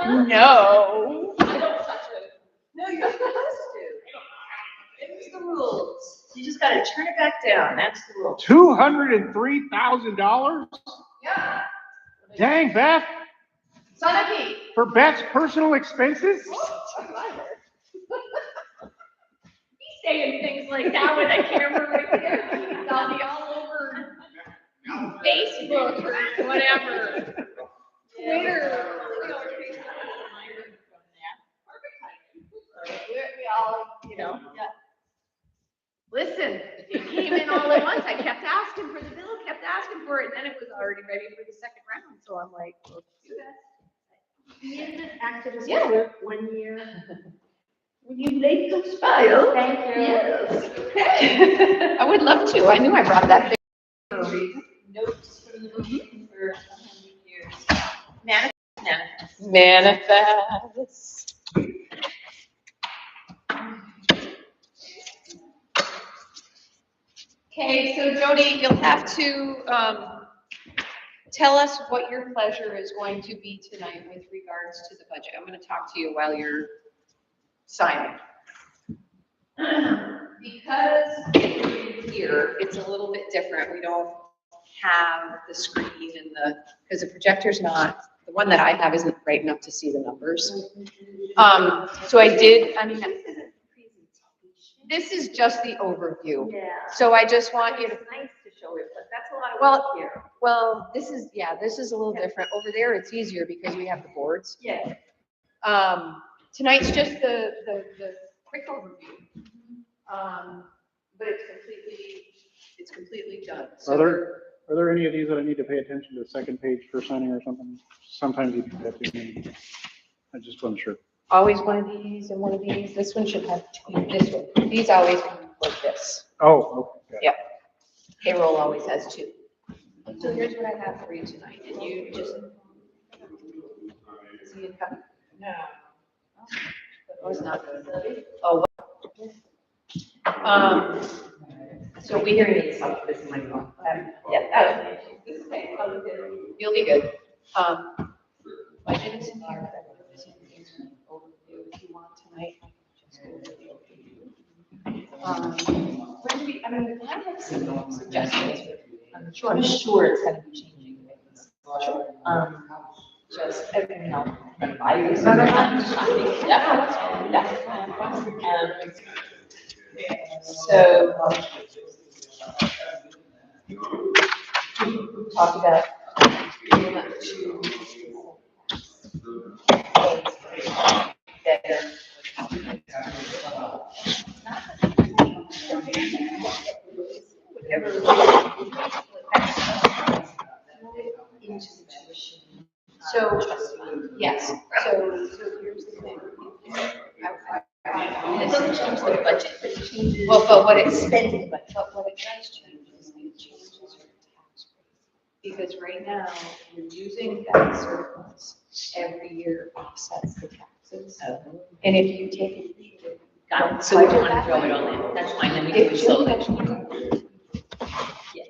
No. I don't touch it. No, you're supposed to. It's the rules. You just gotta turn it back down. That's the rule. $203,000? Yeah. Dang, Beth. Sonaki. For Beth's personal expenses? He's saying things like that with a camera right there. He's all over Facebook or whatever. Twitter. We all, yeah. Listen, it came in all at once. I kept asking for the bill, kept asking for it, and then it was already ready for the second round. So I'm like, well, do that. Being active as Yeah. clerk 1 year. Will you lay the file? Thank you. Yes. I would love to. I knew I brought that big notes for 100 years. Manifest. Okay, so Jody, you'll have to tell us what your pleasure is going to be tonight with regards to the budget. I'm going to talk to you while you're signing. Because here, it's a little bit different. We don't have the screen and because the projector's not, the one that I have isn't bright enough to see the numbers. So this is just the overview. Yeah. So I just want you to, It's nice to show it, but that's a lot of Well, work here. well, this is a little different. Over there, it's easier because we have the boards. Yeah. Tonight's just the quick overview. But it's completely done. So Are there any of these that I need to pay attention to the second page for signing or something? Sometimes you do that to me. I just wasn't sure. always one of these and one of these. This one should have two, this one. These always come like this. Oh, okay. Yep. Payroll always has two. So here's what I have for you tonight, and you just see it come. No. Oh, it's not good. Oh. So we hear you. This is my phone. Yeah. You'll be good. Budget is in here. Overview if you want tonight. Where do we, I have some suggestions. I'm sure it's gonna be changing things. Just, I use. So. Talk about. So, yes, so here's the thing. It doesn't change the budget, but it changes. Well, but what it's spending, but what it does change is it changes your tax rate. Because right now, you're using that surplus every year offsets the taxes. And if you take it. Got it. So we don't want to throw it all in. That's fine, then we do it slowly. Yeah.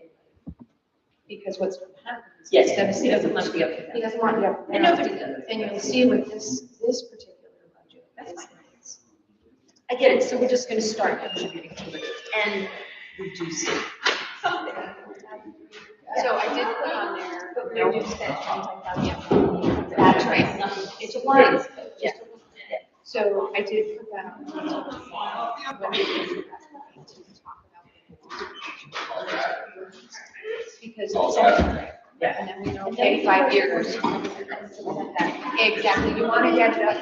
Because what's happening is. Yes, he doesn't want to be up to He that. doesn't want you up. And nobody does. And you'll see with this particular budget. That's it's- fine. I get it, so we're just gonna start contributing to it and reducing something. So I did put on there. But we reduced that 25,000. That's right. It's a one. Yeah. So I did put that on. Because it's, Yeah. and then we know, okay, 5 years. Exactly, you want to get it up.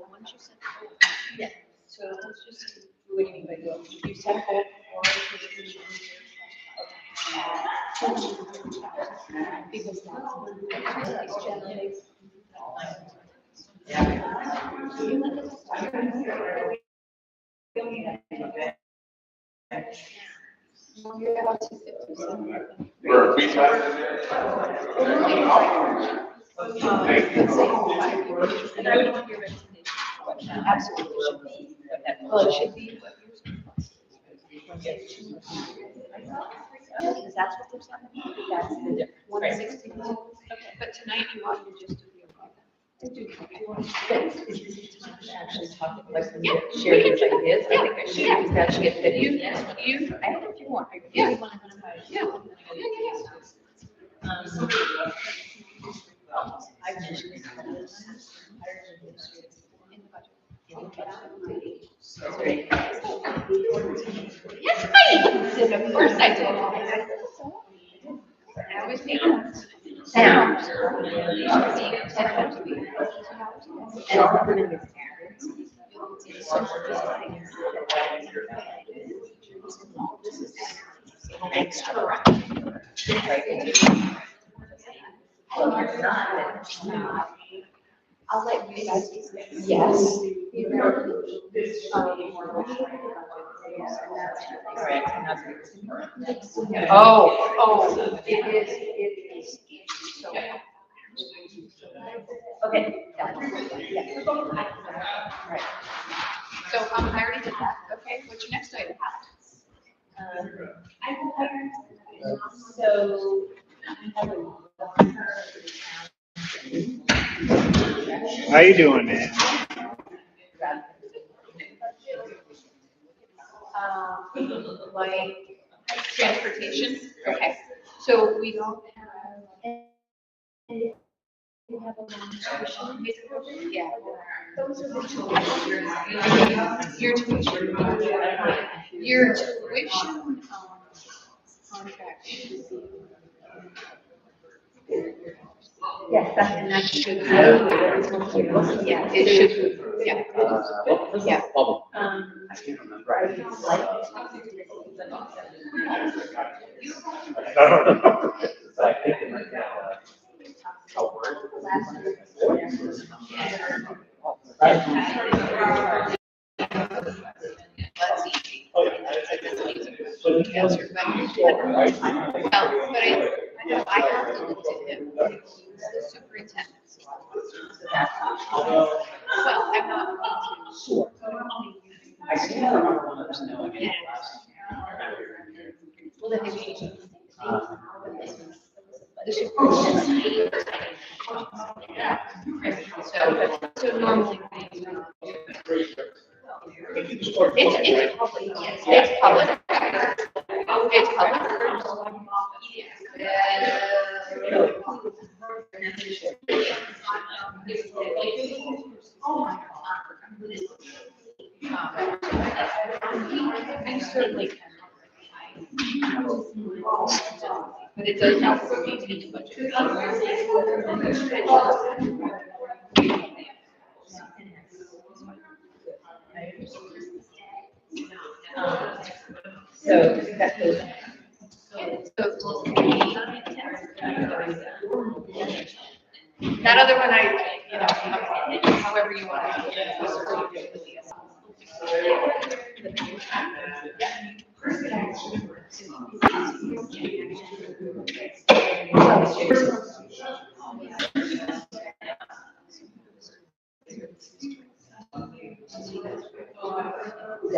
Once you set the goal, Yeah. so let's just do what you mean by goal. You set a goal for because that's generally. You're about 257. Absolutely should be. Well, it should be what yours is. Because that's what they're saying. That's the difference. 160. Okay, but tonight. tonight you wanted to just do the appointment. Actually talk, like, Yeah, share we can those do- ideas. I yeah, think I should yeah. use that to get fit. You, I don't know if you want, I Yeah. really want to. yeah. I've mentioned this. Yes, I did, of course I did. I always make sounds. I'll let you guys. Yes. Oh, it is. So, Okay. Got it. Yeah. Right. so I already did that. Okay, what's your next item? So. How you doing, man? Like transportation? Okay, so we don't have. We have a long Yeah. Those are the two. Your tuition. Your tuition, contract should be. Yes, and that should. Yeah, it should, yeah. Yeah. I can't remember. I would like. That's easy. Answer, but I have to look to him, he's the superintendent. Well, I'm not going to. Sure. I can't remember one of those. Yeah. Well, then maybe the superintendent. So normally. It's public, yes, it's public. It's public. I certainly can. But it does help for me to the budget. So that goes. That other one, however you want to.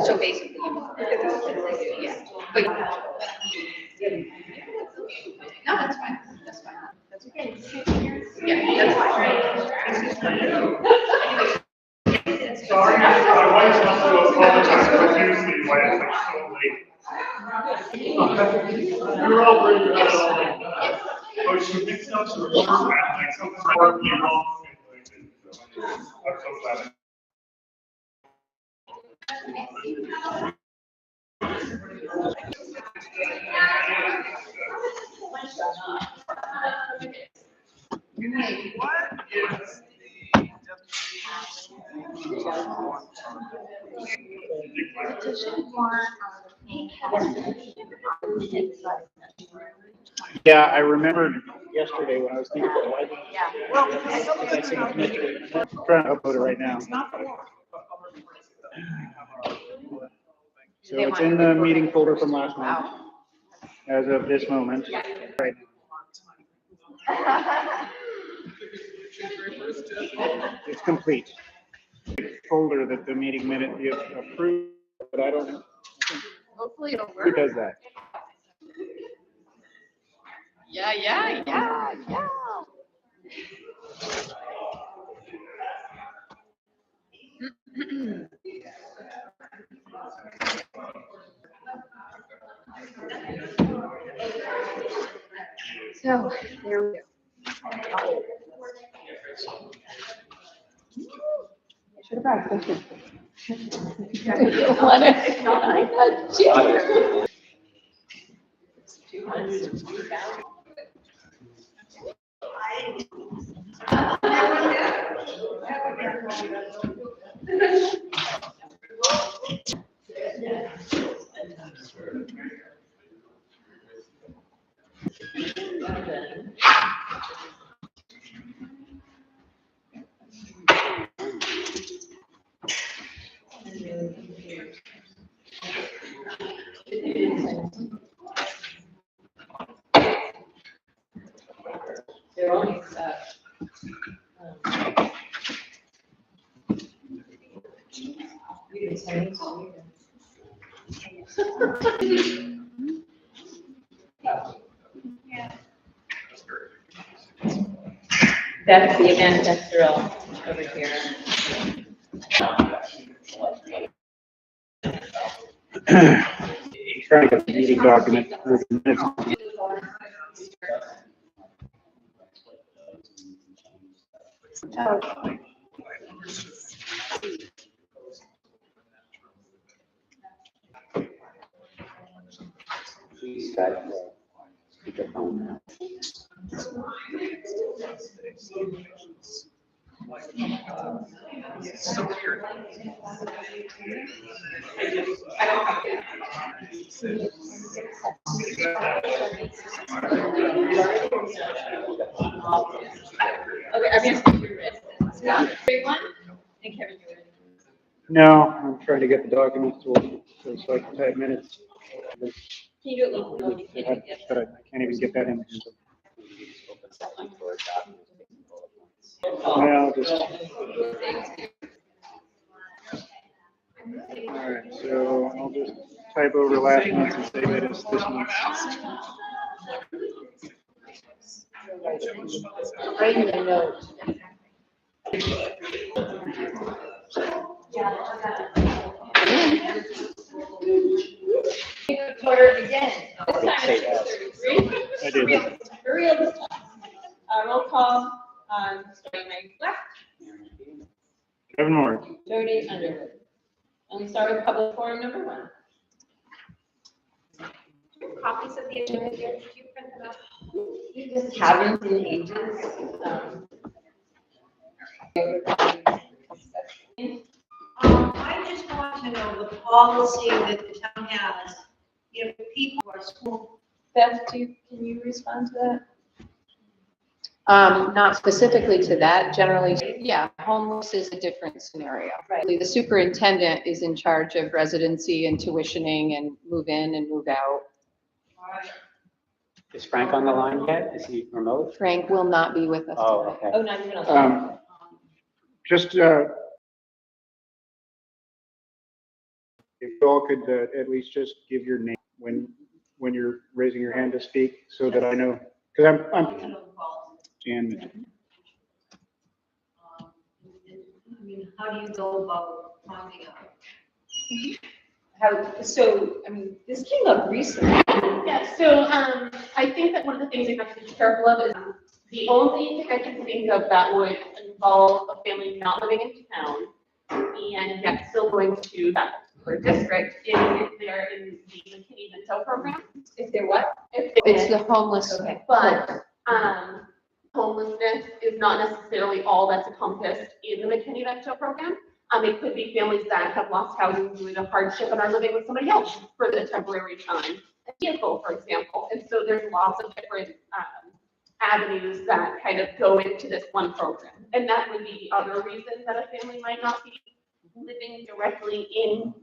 So basically, yeah, but. No, that's fine, that's fine, that's okay. Yeah, that's fine. Sorry, my wife wants to apologize profusely why it's like so late. We were all bringing that up. Oh, she mixed up some words, man, like something horribly wrong. I'm so glad. Yeah, I remembered yesterday when I was thinking, why didn't I think it's mystery? I'm trying to upload it right now. So it's in the meeting folder from last month, as of this moment. Right. It's complete. Folder that the meeting minute you approved, but I don't know. Hopefully it'll Who work. does that? Yeah. So, there we go. I should have brought a cookie. I don't want to. They're only, that's the event that's drill over here. Trying to get the meeting document for the minutes. Okay, I'm gonna do it. Big one? And Kevin, do it. No, I'm trying to get the documents to work, so I can type minutes. Can you do it locally when you can't do it? But I can't even get that in. Well, just. All right, so I'll just type over last month and say that it's this month. Write in the note. Order again. This time it's 6:33. I did. For real this time. Roll call, starting my left, Kevin Moore. Jody Underwood. And we start with public forum number 1. Copies of the agenda here, did you print them out? You just haven't in ages. I just want to know the policy that the town has, if people are school. Beth, can you respond to that? Not specifically to that, generally, yeah, homeless is a different scenario. Right. The superintendent is in charge of residency and tuitioning and move in and move out. Is Frank on the line yet? Is he remote? Frank will not be with us Oh, tonight. okay. Oh, not even on. Just, if you all could at least just give your name when you're raising your hand to speak, so that I know, because I'm Jan Mitchell. I mean, how do you go about finding out? So, I mean, this came up recently. Yeah, so I think that one of the things we have to be careful of is the only thing I can think of that would involve a family not living in town and yet still going to that particular district is if they're in the McKinney Vento program. If they're what? If It's they're, the homeless. okay, but homelessness is not necessarily all that's encompassed in the McKinney Vento program. It could be families that have lost housing due to hardship and are living with somebody else for the temporary time. A vehicle, for example. And so there's lots of different avenues that kind of go into this one program. And that would be the other reason that a family might not be living directly in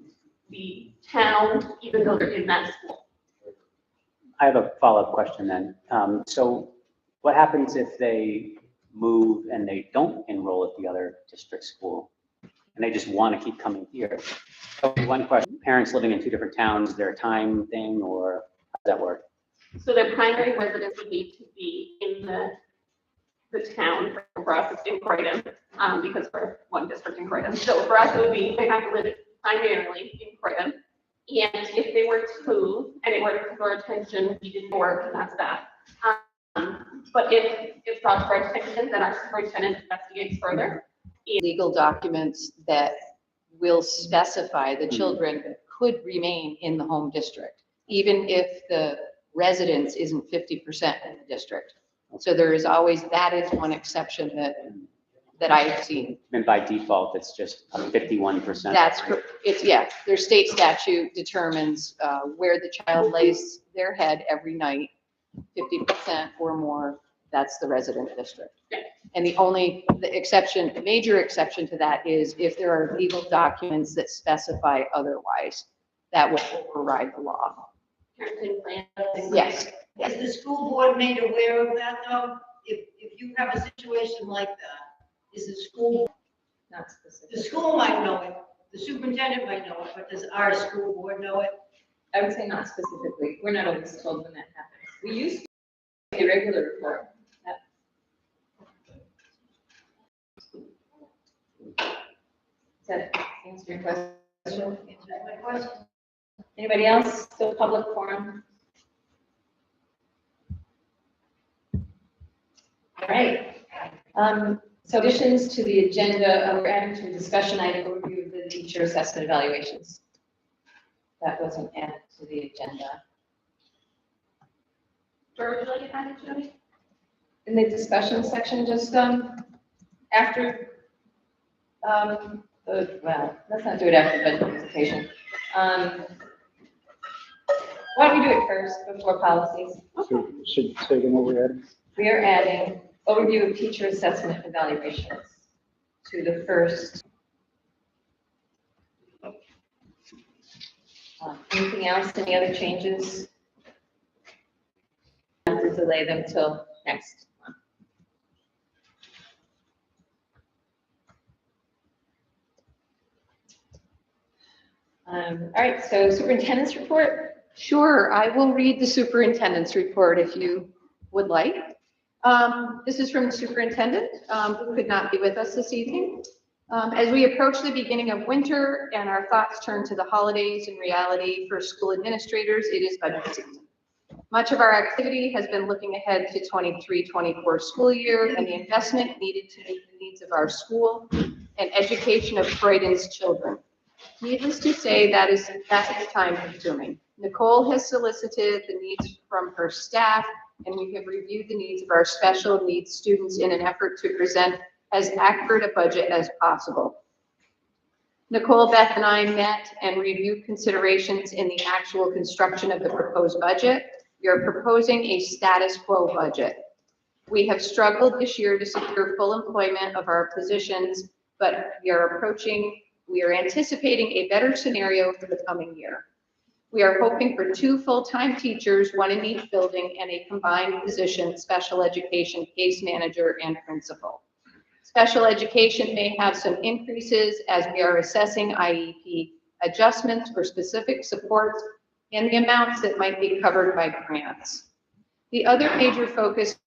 the town, even though they're in that school. I have a follow-up question then. So what happens if they move and they don't enroll at the other district school? And they just want to keep coming here? So one question, parents living in 2 different towns, is there a time thing or how does that work? So their primary residence would need to be in the town, for us, it's in Croydon. because we're one district in Croydon. So for us, it would be, they have to live primarily in Croydon. And if they were to move and it were to come to our attention, we didn't work, and that's that. But if it's brought to our attention, then our superintendent investigates further. Legal documents that will specify the children could remain in the home district, even if the residence isn't 50% in the district. So there is always, that is one exception that I've seen. And by default, it's just 51%. It's, yeah, their state statute determines where the child lays their head every night, 50% or more, that's the resident district. And the major exception to that is if there are legal documents that specify otherwise, that will override the law. Parenting plan. Yes. Is the school board made aware of that though? If you have a situation like that, is the school, Not specific. the school might know it, the superintendent might know it, but does our school board know it? I would say not specifically. We're not always told when that happens. We used to get a regular report. Does that answer your question? That's my question. Anybody else? Still public forum? All right. So additions to the agenda, we're adding to the discussion item overview of the teacher assessment evaluations. That wasn't added to the agenda. Where would you like it added, Jody? In the discussion section, just after, well, let's not do it after the budget presentation. Why don't we do it first before policies? So should say again what we're adding? We are adding overview of teacher assessment evaluations to the first. Anything else, any other changes? Have to delay them till next month. All right, so superintendent's report. Sure, I will read the superintendent's report if you would like. This is from the superintendent, who could not be with us this evening. As we approach the beginning of winter and our thoughts turn to the holidays, in reality for school administrators, it is budget season. Much of our activity has been looking ahead to 23-24 school year and the investment needed to meet the needs of our school and education of Croydon's children. Needless to say, that is time consuming. Nicole has solicited the needs from her staff, and we have reviewed the needs of our special needs students in an effort to present as accurate a budget as possible. Nicole, Beth, and I met and reviewed considerations in the actual construction of the proposed budget. We are proposing a status quo budget. We have struggled this year to secure full employment of our positions, but we are anticipating a better scenario for the coming year. We are hoping for 2 full-time teachers, 1 in each building, and a combined position, special education case manager and principal. Special education may have some increases as we are assessing IEP adjustments for specific supports and the amounts that might be covered by grants. The other major focus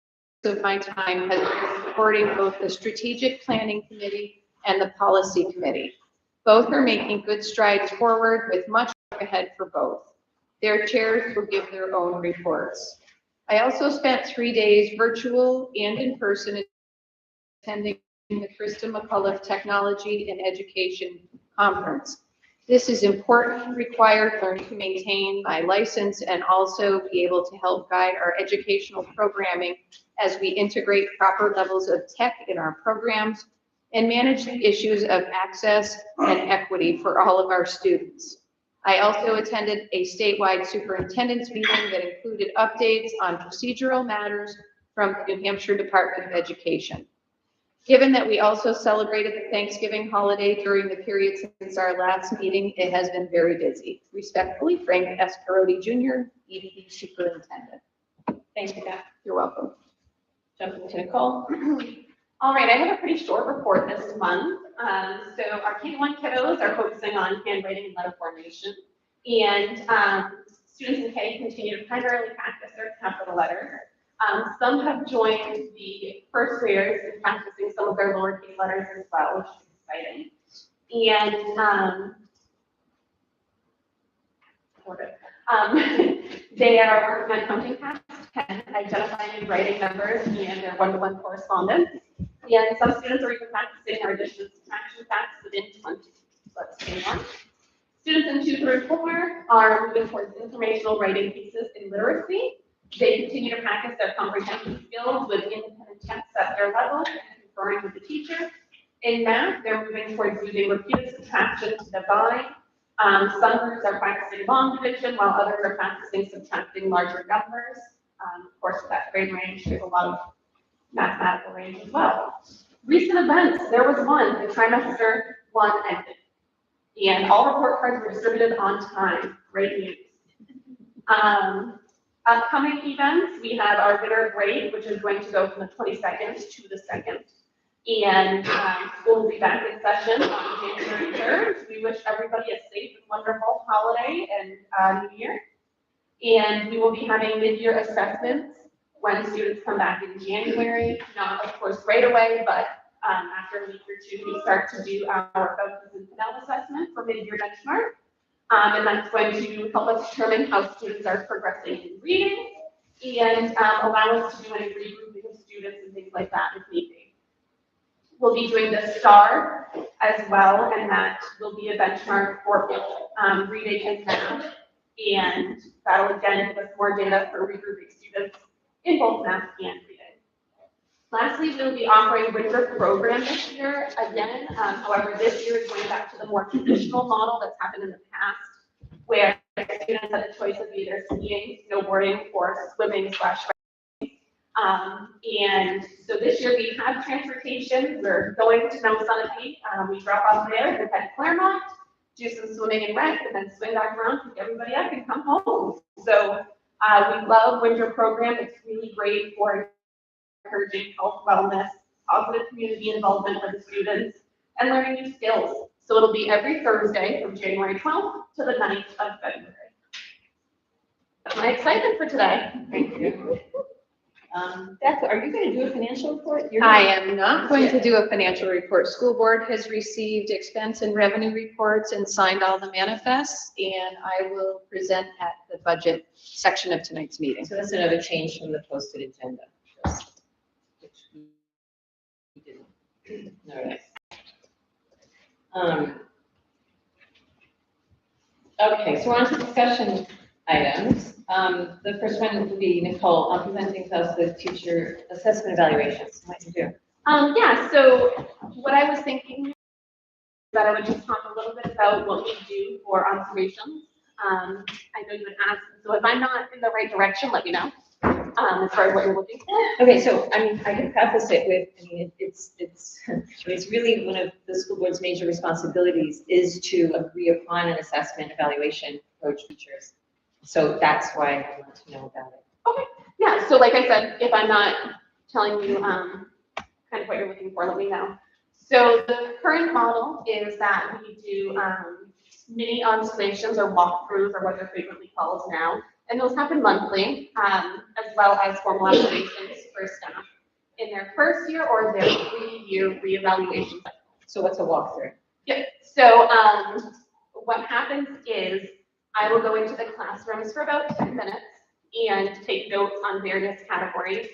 of my time has been supporting both the strategic planning committee and the policy committee. Both are making good strides forward with much work ahead for both. Their chairs will give their own reports. I also spent 3 days virtual and in person attending the Krista McCullough Technology and Education Conference. This is important and required learning to maintain my license and also be able to help guide our educational programming as we integrate proper levels of tech in our programs and manage the issues of access and equity for all of our students. I also attended a statewide superintendent's meeting that included updates on procedural matters from the New Hampshire Department of Education. Given that we also celebrated the Thanksgiving holiday during the period since our last meeting, it has been very busy. Respectfully, Frank S. Perotti Jr., EDD Superintendent. Thank you, Beth. You're welcome. Jumping to Nicole. All right, I have a pretty short report this month. So our K-1 kiddos are focusing on handwriting and letter formation. And students in K continue to primarily practice their capital letters. Some have joined the first graders in practicing some of their lowercase letters as well, which is exciting. And they are working on counting past 10, identifying and writing numbers, and their one-to-one correspondence. And some students are even practicing their addition and subtraction facts within 20. Let's see more. Students in 2 through 4 are moving towards informational writing pieces in literacy. They continue to practice their comprehension skills with independent tests at their level and conferring with the teacher. In math, they're moving towards using repeated subtraction to divide. Some groups are practicing long division, while others are practicing subtracting larger numbers. Of course, with that grade range, there's a lot of mathematical range as well. Recent events, there was one, the trimester 1 ended. And all report cards were distributed on time. Great news. Upcoming events, we have our winter break, which is going to go from the 22nd to the 2nd. And school will be back in session on January 3rd. We wish everybody a safe and wonderful holiday and New Year. And we will be having mid-year assessments when students come back in January. Not, of course, right away, but after a week or 2, we start to do our focus and Pinel assessment for mid-year benchmark. And that's going to help us determine how students are progressing in reading and allow us to do any regrouping of students and things like that if need be. We'll be doing the STAR as well, and that will be a benchmark for reading and math. And that'll again give us more data for regrouping students in both math and reading. Lastly, we'll be offering winter program this year again. However, this year is going back to the more traditional model that's happened in the past, where students had the choice of either skiing, snowboarding, or swimming / and so this year we have transportation. We're going to Mount Sunapee. We drop off there, then head to Claremont, do some swimming and rec, and then swing back around, pick everybody up, and come home. So we love winter program. It's really great for encouraging health, wellness, positive community involvement for the students, and learning new skills. So it'll be every Thursday from January 12th to the 9th of February. That's my excitement for today. Thank you. Beth, are you going to do a financial report? I am not going to do a financial report. School board has received expense and revenue reports and signed all the manifests, and I will present at the budget section of tonight's meeting. So that's another change from the posted agenda. Which we didn't notice. Okay, so we're on to discussion items. The first one would be Nicole presenting to us the teacher assessment evaluations. What do you do? Yeah, so what I was thinking that I would just talk a little bit about what we do for observations. I know you would ask, so if I'm not in the right direction, let me know, as far as what you're looking for. Okay, so I mean, I can preface it with, I mean, it's really one of the school board's major responsibilities is to agree upon an assessment evaluation approach teachers. So that's why I want to know about it. Okay, yeah, so like I said, if I'm not telling you kind of what you're looking for, let me know. So the current model is that we do mini observations or walkthroughs, or what they're frequently called now, and those happen monthly, as well as formal observations for staff in their first year or their 3-year reevaluation. So what's a walkthrough? Yeah, so what happens is I will go into the classrooms for about 10 minutes and take notes on various categories.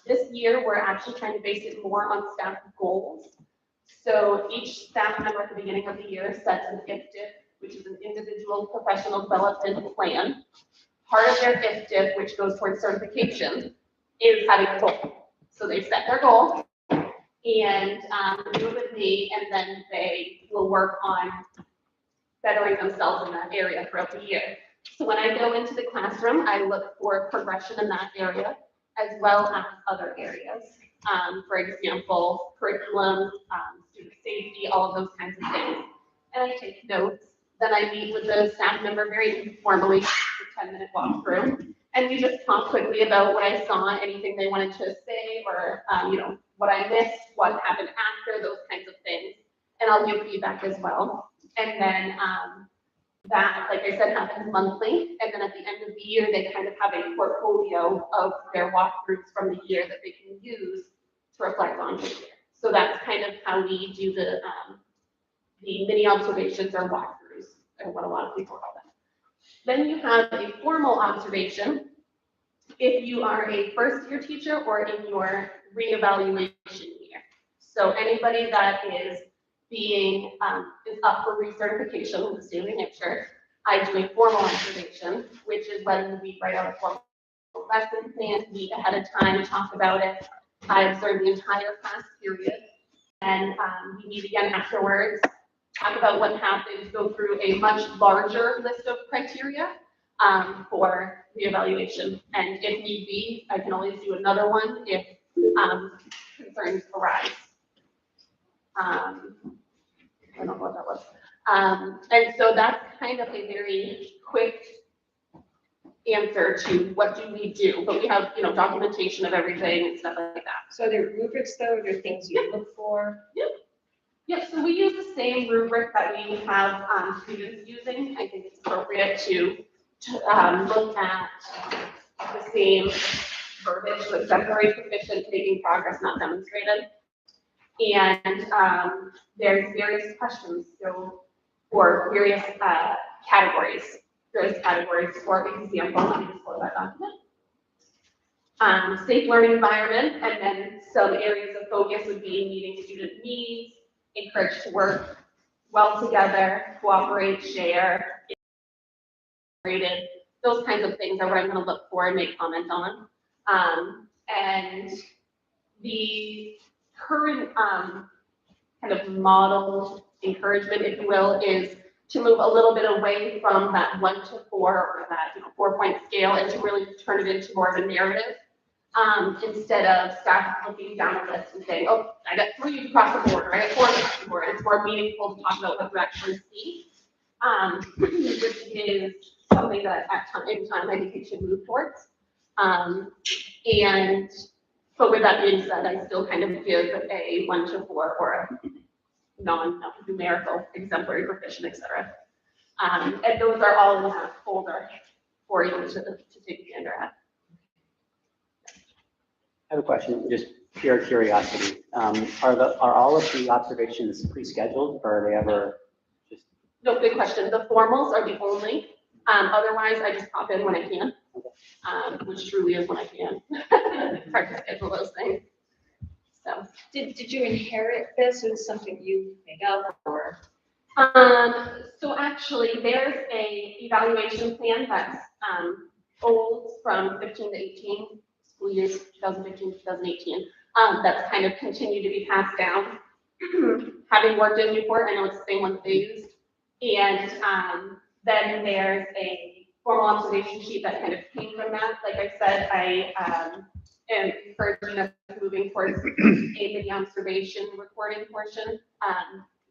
This year, we're actually trying to base it more on staff goals. So each staff member at the beginning of the year sets an IFDIP, which is an individual professional development plan. Part of their IFDIP, which goes towards certification, is having a goal. So they set their goal and do it with me, and then they will work on bettering themselves in that area throughout the year. So when I go into the classroom, I look for progression in that area, as well as other areas. For example, curriculum, student safety, all of those kinds of things. And I take notes. Then I meet with the staff member very informally for 10-minute walkthrough. And we just talk quickly about what I saw, anything they wanted to say, or you know, what I missed, what happened after, those kinds of things. And I'll give feedback as well. And then That, like I said, happens monthly, and then at the end of the year, they kind of have a portfolio of their walkthroughs from the year that they can use to reflect on the year. So that's kind of how we do the mini observations or walkthroughs, and what a lot of people call them. Then you have a formal observation if you are a first-year teacher or in your reevaluation year. So anybody that is being, is up for recertification with the state of New Hampshire, I do a formal observation, which is when we write out a formal lesson plan, meet ahead of time, talk about it. I observe the entire class period, and we meet again afterwards, talk about what happened, go through a much larger list of criteria for reevaluation. And if need be, I can always do another one if concerns arise. I don't know what that was. And so that's kind of a very quick answer to what do we do, but we have, you know, documentation of everything and stuff like that. So there are rubrics though, there are things you look for? Yep, so we use the same rubric that we have students using. I think it's appropriate to look at the same verbiage, so exemplary, proficient, making progress, not demonstrated. And there's various questions, so, or various categories. Various categories, for example, let me just pull that document. Safe learning environment, and then some areas of focus would be meeting student needs, encouraged to work well together, cooperate, share, integrated. Those kinds of things are what I'm going to look for and make comment on. And the current kind of model encouragement, if you will, is to move a little bit away from that 1 to 4 or that 4-point scale and to really turn it into more of a narrative. Instead of staff looking down a list and saying, oh, I got 3 across the board, or I got 4 across the board. It's more meaningful to talk about what you actually see, which is something that in time I think we should move towards. But with that being said, I still kind of give a 1 to 4 or a non-numerical, exemplary, proficient, etc. And those are all in that folder for you to take a gander at. I have a question, just pure curiosity. Are all of the observations pre-scheduled, or are they ever just? No, good question. The formals are the only. Otherwise, I just pop in when I can, which truly is when I can. It's hard to schedule those things. So. Did you inherit this, or is something you make up, or? So actually, there's a evaluation plan that's old from 15 to 18 school years, 2015 to 2018. That's kind of continued to be passed down. Having worked in Newport, I know it's the same one that they used. And then there's a formal observation sheet that kind of came from that. Like I said, I am encouraging us moving towards a mini observation recording portion,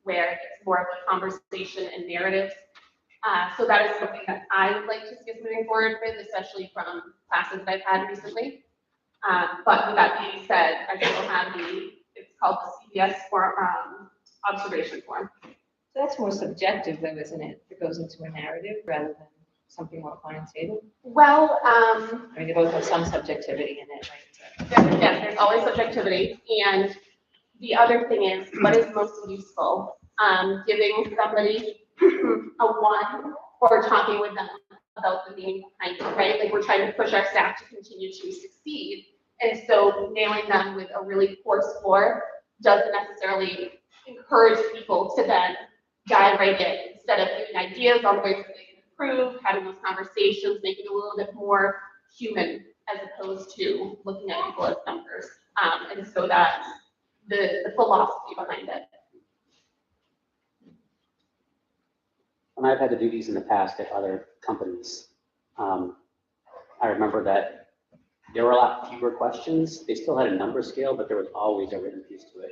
where it's more of a conversation and narrative. So that is something that I would like to see us moving forward with, especially from classes that I've had recently. But with that being said, I still have it's called the CBS form, observation form. So that's more subjective though, isn't it? It goes into a narrative rather than something more quantitative. Well, I mean, they both have some subjectivity in it, right? yes, there's always subjectivity. And the other thing is, what is most useful? Giving somebody a 1 or talking with them about the meaning behind it, right? Like we're trying to push our staff to continue to succeed. And so nailing them with a really poor score doesn't necessarily encourage people to then dive right in. Instead of giving ideas on ways that they can improve, having those conversations, making it a little bit more human as opposed to looking at people as numbers. And so that's the philosophy behind it. When I've had to do these in the past at other companies, I remember that there were a lot fewer questions. They still had a number scale, but there was always a written piece to it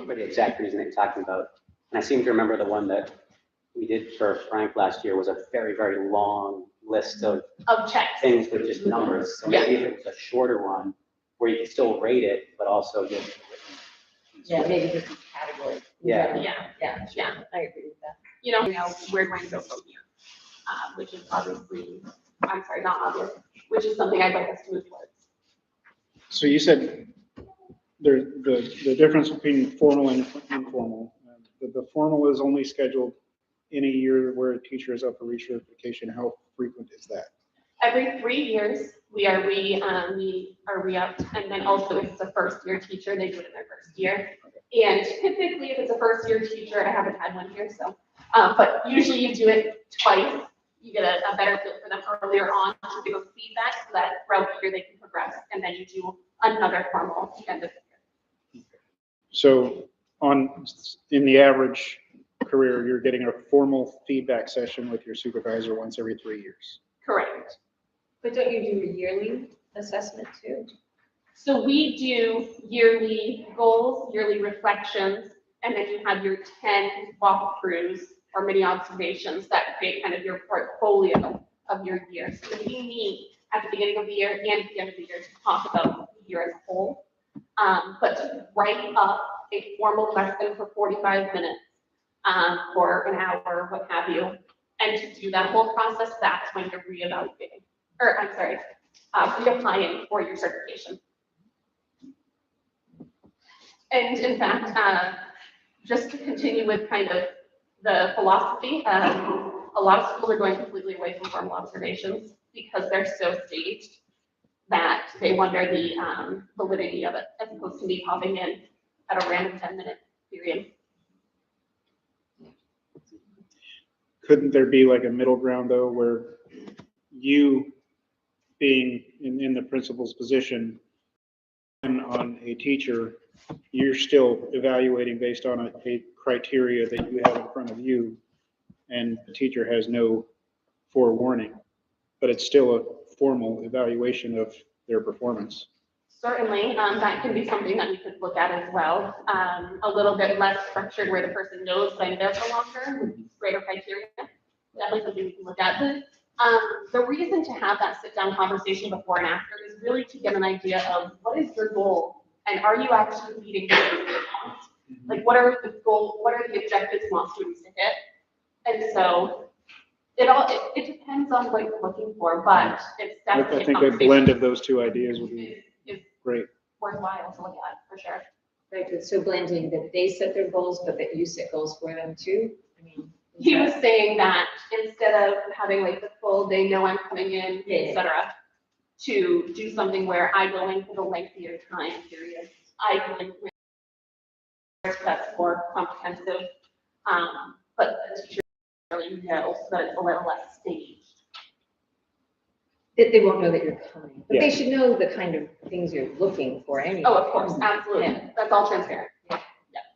for the exact reason that you're talking about. And I seem to remember the one that we did for Frank last year was a very, very long list of checks, things with just numbers. So maybe if it was a shorter one where you could still rate it, but also just a written piece. Yeah, maybe this is category. Yeah. Yeah. Yeah, I agree with that. You know, where do I go from here? which is obviously, I'm sorry, not obvious, which is something I'd like us to move towards. So you said the difference between formal and informal. The formal is only scheduled in a year where a teacher is up for recertification. How frequent is that? Every 3 years, we are re-upped, and then also if it's a first-year teacher, they do it in their first year. And typically, if it's a first-year teacher, I haven't had one here, so, but usually you do it twice. You get a better feel for them earlier on to give them feedback so that throughout the year they can progress, and then you do another formal at the end of the year. So in the average career, you're getting a formal feedback session with your supervisor once every 3 years. Correct. But don't you do a yearly assessment too? So we do yearly goals, yearly reflections, and then you have your 10 walkthroughs or mini observations that create kind of your portfolio of your year. So we meet at the beginning of the year and at the end of the year to talk about the year as a whole. But to write up a formal lesson for 45 minutes for an hour, what have you, and to do that whole process, that's when you're reevaluating, or I'm sorry, reapplying for your certification. And in fact, just to continue with kind of the philosophy, a lot of schools are going completely away from formal observations because they're so staged that they wonder the validity of it, as opposed to me popping in at a random 10-minute period. Couldn't there be like a middle ground though, where you being in the principal's position and on a teacher, you're still evaluating based on a criteria that you have in front of you, and the teacher has no forewarning, but it's still a formal evaluation of their performance? Certainly, that can be something that we could look at as well. A little bit less structured where the person knows that I'm there for longer with greater criteria. Definitely something we can look at. The reason to have that sit-down conversation before and after is really to get an idea of what is your goal and are you actually meeting what you want? Like what are the goals, what are the objectives you want students to hit? And so it depends on what you're looking for, but it's definitely I think a blend of those two ideas would be great. Worthwhile to look at for sure. Right, so blending that they set their goals, but that you set goals for them too. I mean, He was saying that instead of having like the full, they know I'm coming in, Yeah. et cetera, to do something where I go in for the lengthier time period. I go in with that's more comprehensive, but the teacher really knows that it's a little less staged. that they won't know that you're coming, but Yeah. they should know the kind of things you're looking for anyway. Oh, of course, absolutely. Yeah. That's all transparent.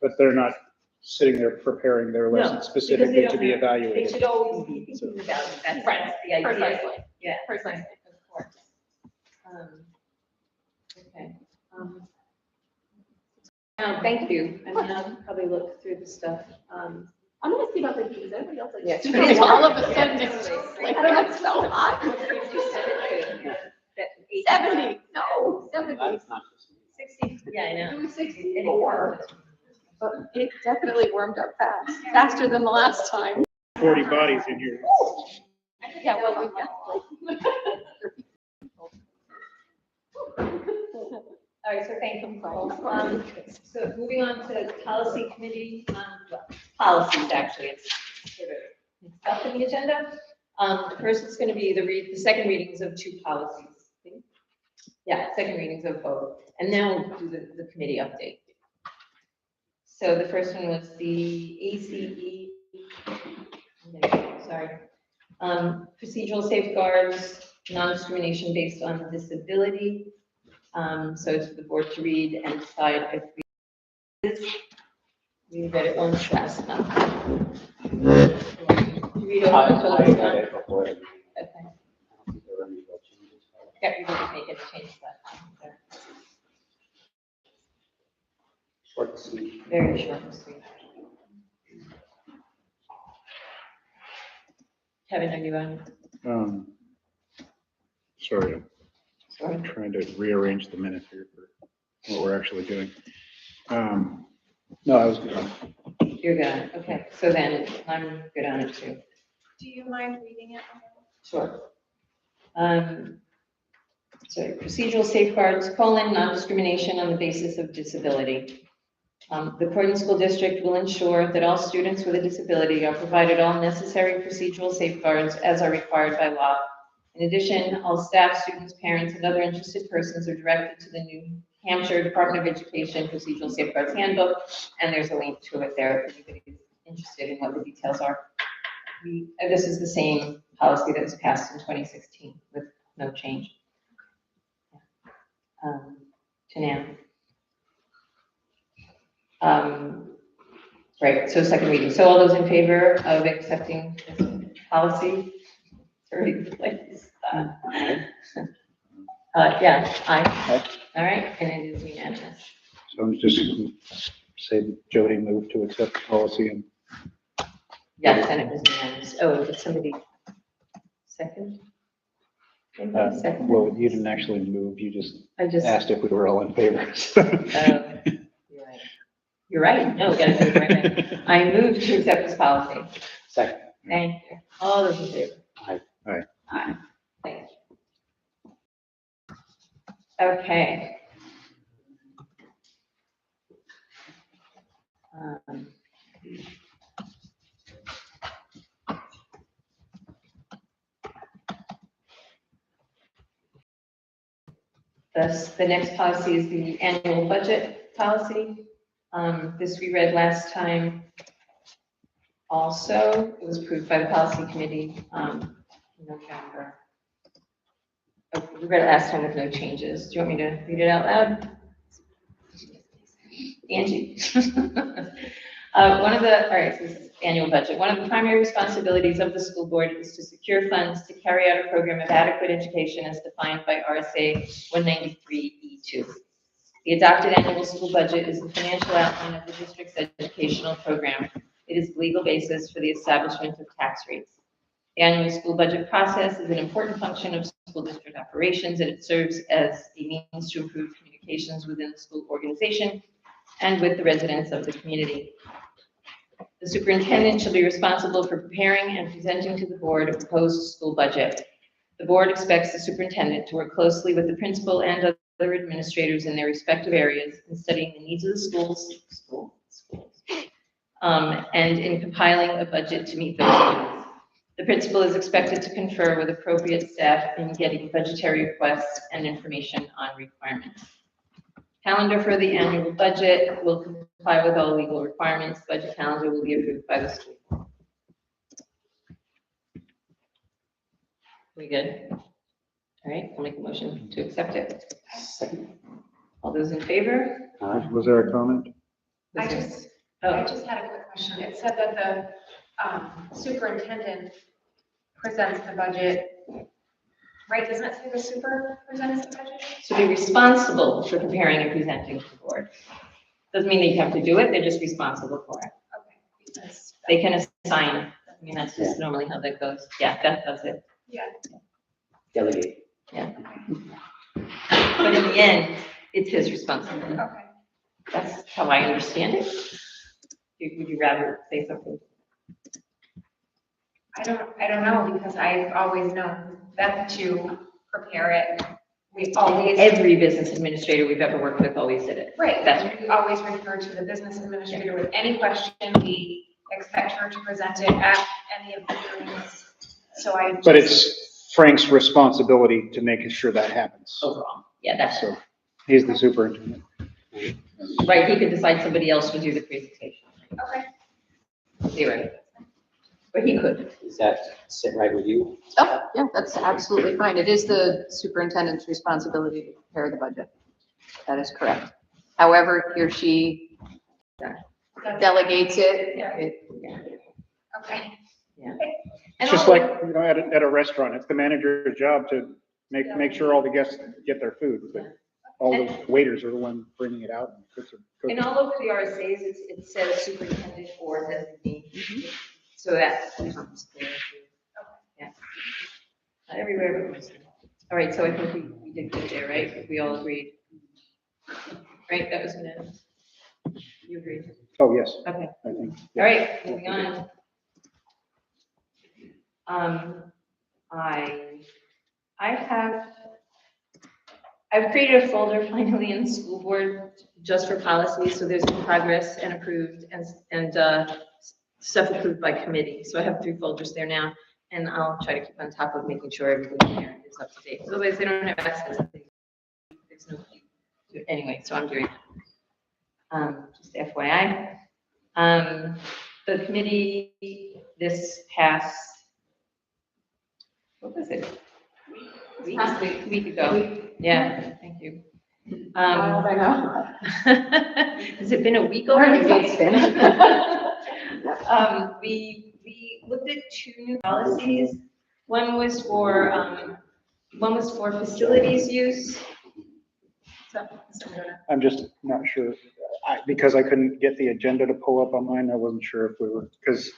But they're not sitting there preparing their No, lesson because specifically they to don't be know. They evaluated. should always be thinking about it. That's Right. the idea. Precisely. Yeah. Precisely. Of course. Okay. Thank you. I'm gonna probably look through the stuff. I'm gonna see about the views. Everybody else like. Yes. It's all of a sudden, it's just like, I don't know, it's so hot. That 70, no, 70. That's not just me. 60, yeah, I know. It was 64. But it definitely warmed up fast, faster than the last time. 40 bodies in here. Yeah, well, we've got All right, so thank you. So moving on to the policy committee, well, policies, actually, it's sort of mixed up in the agenda. First, it's going to be the second readings of 2 policies. Yeah, second readings of both, and then we'll do the committee update. So the first one was the ACE, sorry, procedural safeguards, non-discrimination based on disability. So it's for the board to read and decide if we read it once last month. Read over until I it's read done. it before. Okay. I don't think there were any real changes. Yeah, we didn't make any changes that time. There. Short and sweet. Very short and sweet. Kevin, are you on? Sorry, Sorry. I'm trying to rearrange the minutes here for what we're actually doing. No, I was good. You're good. Okay, so then I'm good on it too. Do you mind reading it? Sure. So procedural safeguards, non-discrimination on the basis of disability. The Croydon School District will ensure that all students with a disability are provided all necessary procedural safeguards as are required by law. In addition, all staff, students, parents, and other interested persons are directed to the New Hampshire Department of Education Procedural Safeguards Handbook, and there's a link to it there if anybody is interested in what the details are. This is the same policy that was passed in 2016 with no change. Tanan. Right, so second reading. So all those in favor of accepting this policy? Already placed. Yeah, aye. All right, and it is unanimous. So I'm just say Jody moved to accept the policy and Yes, and it was unanimous. Oh, did somebody second? Anybody second? well, you didn't actually move, you just I just, asked if we were all in favor. you're right. You're right. No, we gotta do it right. I move to accept this policy. Second. Thank you. All those in favor? Aye. Aye. Aye. Thank you. Okay. Thus, the next policy is the annual budget policy. This we read last time. Also, it was approved by the policy committee in November. Oh, we read it last time with no changes. Do you want me to read it out loud? Angie. All right, so this is annual budget. One of the primary responsibilities of the school board is to secure funds to carry out a program of adequate education as defined by RSA 193E2. The adopted annual school budget is the financial outline of the district's educational program. It is the legal basis for the establishment of tax rates. The annual school budget process is an important function of school district operations, and it serves as a means to improve communications within the school organization and with the residents of the community. The superintendent shall be responsible for preparing and presenting to the board a proposed school budget. The board expects the superintendent to work closely with the principal and other administrators in their respective areas in studying the needs of the schools, and in compiling a budget to meet those needs. The principal is expected to confer with appropriate staff in getting budgetary requests and information on requirements. Calendar for the annual budget will comply with all legal requirements. Budget calendar will be approved by the school. We good? All right, I'll make a motion to accept it. Second. All those in favor? Aye. Was there a comment? I just Oh, had a quick question. It said that the superintendent presents the budget, right? Doesn't it say the super presents the budget? so be responsible for preparing and presenting to the board. Doesn't mean they have to do it, they're just responsible for it. Okay. Because They can assign, I mean, that's just normally how that goes. Yeah, that does it. yeah. Delegate. But in the end, it's his responsibility. Okay. That's how I understand it. Would you rather say something? I don't know, because I've always known that to prepare it. We always. Every business administrator we've ever worked with always did it. Right, That's we always refer to the business administrator with any question. We expect her to present it at any of the hearings. So But it's Frank's responsibility to make sure that happens. Overall, yeah, that's So he's the superintendent. right. He could decide somebody else would do the presentation. Okay. Zero. But he could. Does that sit right with you? Oh, yeah, that's absolutely fine. It is the superintendent's responsibility to prepare the budget. That is correct. However, he or she delegates it. Okay. Yeah. It's just like, you know, at a restaurant, it's the manager's job to make sure all the guests get their food, but all the waiters are the ones bringing it out. And cooks And all over the RSA's, it says superintendent or designee. So that comes clear. Yeah. Not everywhere, but all right, so I think we did good there, right? We all agreed. Right, that was unanimous. You agreed? Oh, yes, Okay, I think. all right, moving on. I've created a folder finally in the school board just for policies, so there's in progress and approved and stuff approved by committee. So I have 3 folders there now, and I'll try to keep on top of making sure everything there is up to date. Otherwise, they don't have access. There's no, anyway, so I'm doing it. Just FYI. The committee, this past, what was it? Week ago. Yeah, thank you. I know. Has it been a week already? It's been. We looked at 2 new policies. One was for facilities use. I'm just not sure, because I couldn't get the agenda to pull up on mine, I wasn't sure if we were, because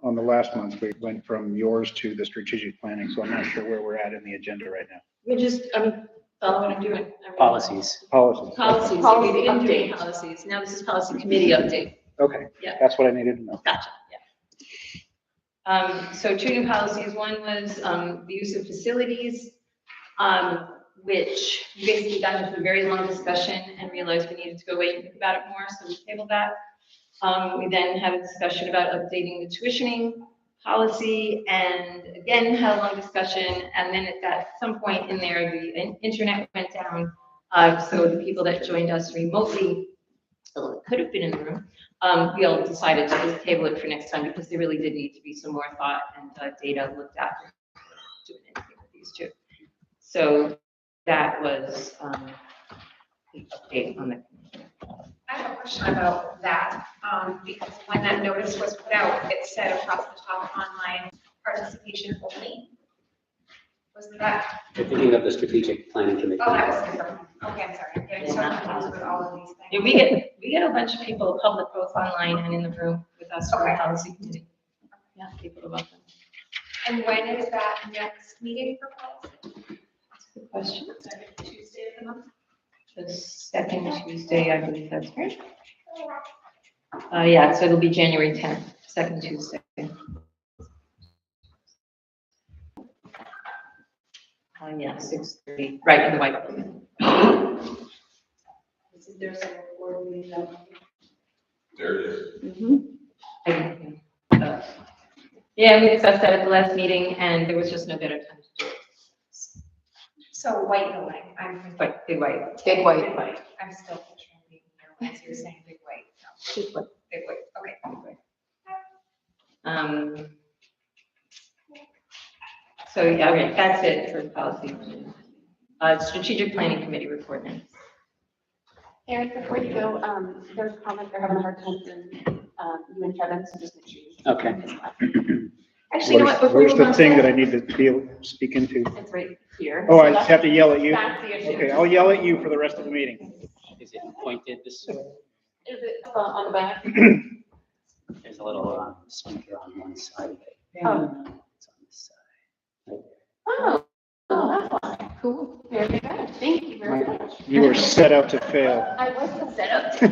on the last month, we went from yours to the strategic planning, so I'm not sure where we're at in the agenda right now. We're just, following what I'm doing. Policies. Policies. Policies. Policy We've been doing update. policies. Now this is policy committee update. Okay, Yeah. that's what I needed to know. Gotcha, yeah. So 2 new policies. One was the use of facilities, which we basically got into a very long discussion and realized we needed to go away and think about it more, so we tabled that. We then had a discussion about updating the tuitioning policy, and again, had a long discussion, and then at some point in there, the internet went down, so the people that joined us remotely, well, it could have been in the room, we all decided to just table it for next time, because there really did need to be some more thought and data looked at doing anything with these 2. So that was the update on the. I have a question about that, because when that notice was put out, it said across the top, online participation only. Was that, You're thinking of the strategic planning committee. oh, that was different. Okay, I'm sorry, I'm getting so confused with all of these Yeah, things. we get a bunch of people, public, both online and in the room with us for the Okay. policy committee. Yeah, people are welcome. And when is that next meeting for policy? Good question. Second Tuesday of the month? The second Tuesday, I believe that's right. Yeah, so it'll be January 10th, second Tuesday. Yeah, 6:30, right in the White Building. Is there some board meeting? There it is. Yeah, we discussed that at the last meeting, and there was just no better time to do it. So white building, I'm. But big white. Big white. Big white, I'm still picturing being here, once you're saying big white, no. Big white, okay. So, yeah, okay, that's it for policy. Strategic planning committee report now. Erin, before you go, there's a comment, they're having a hard time hearing, you and Kevin, so just make sure you. Okay. Actually, you know what, before Where's we the move thing on, that I need to speak into? It's right here. Oh, I just have to yell at you? That's the issue. Okay, I'll yell at you for the rest of the meeting. Is it pointed this way? Is it on the back? There's a little speaker on one side of it. Oh. It's on this side. Oh, that's why. Cool. Very good. Thank you very much. You were set up to fail. I was set up to.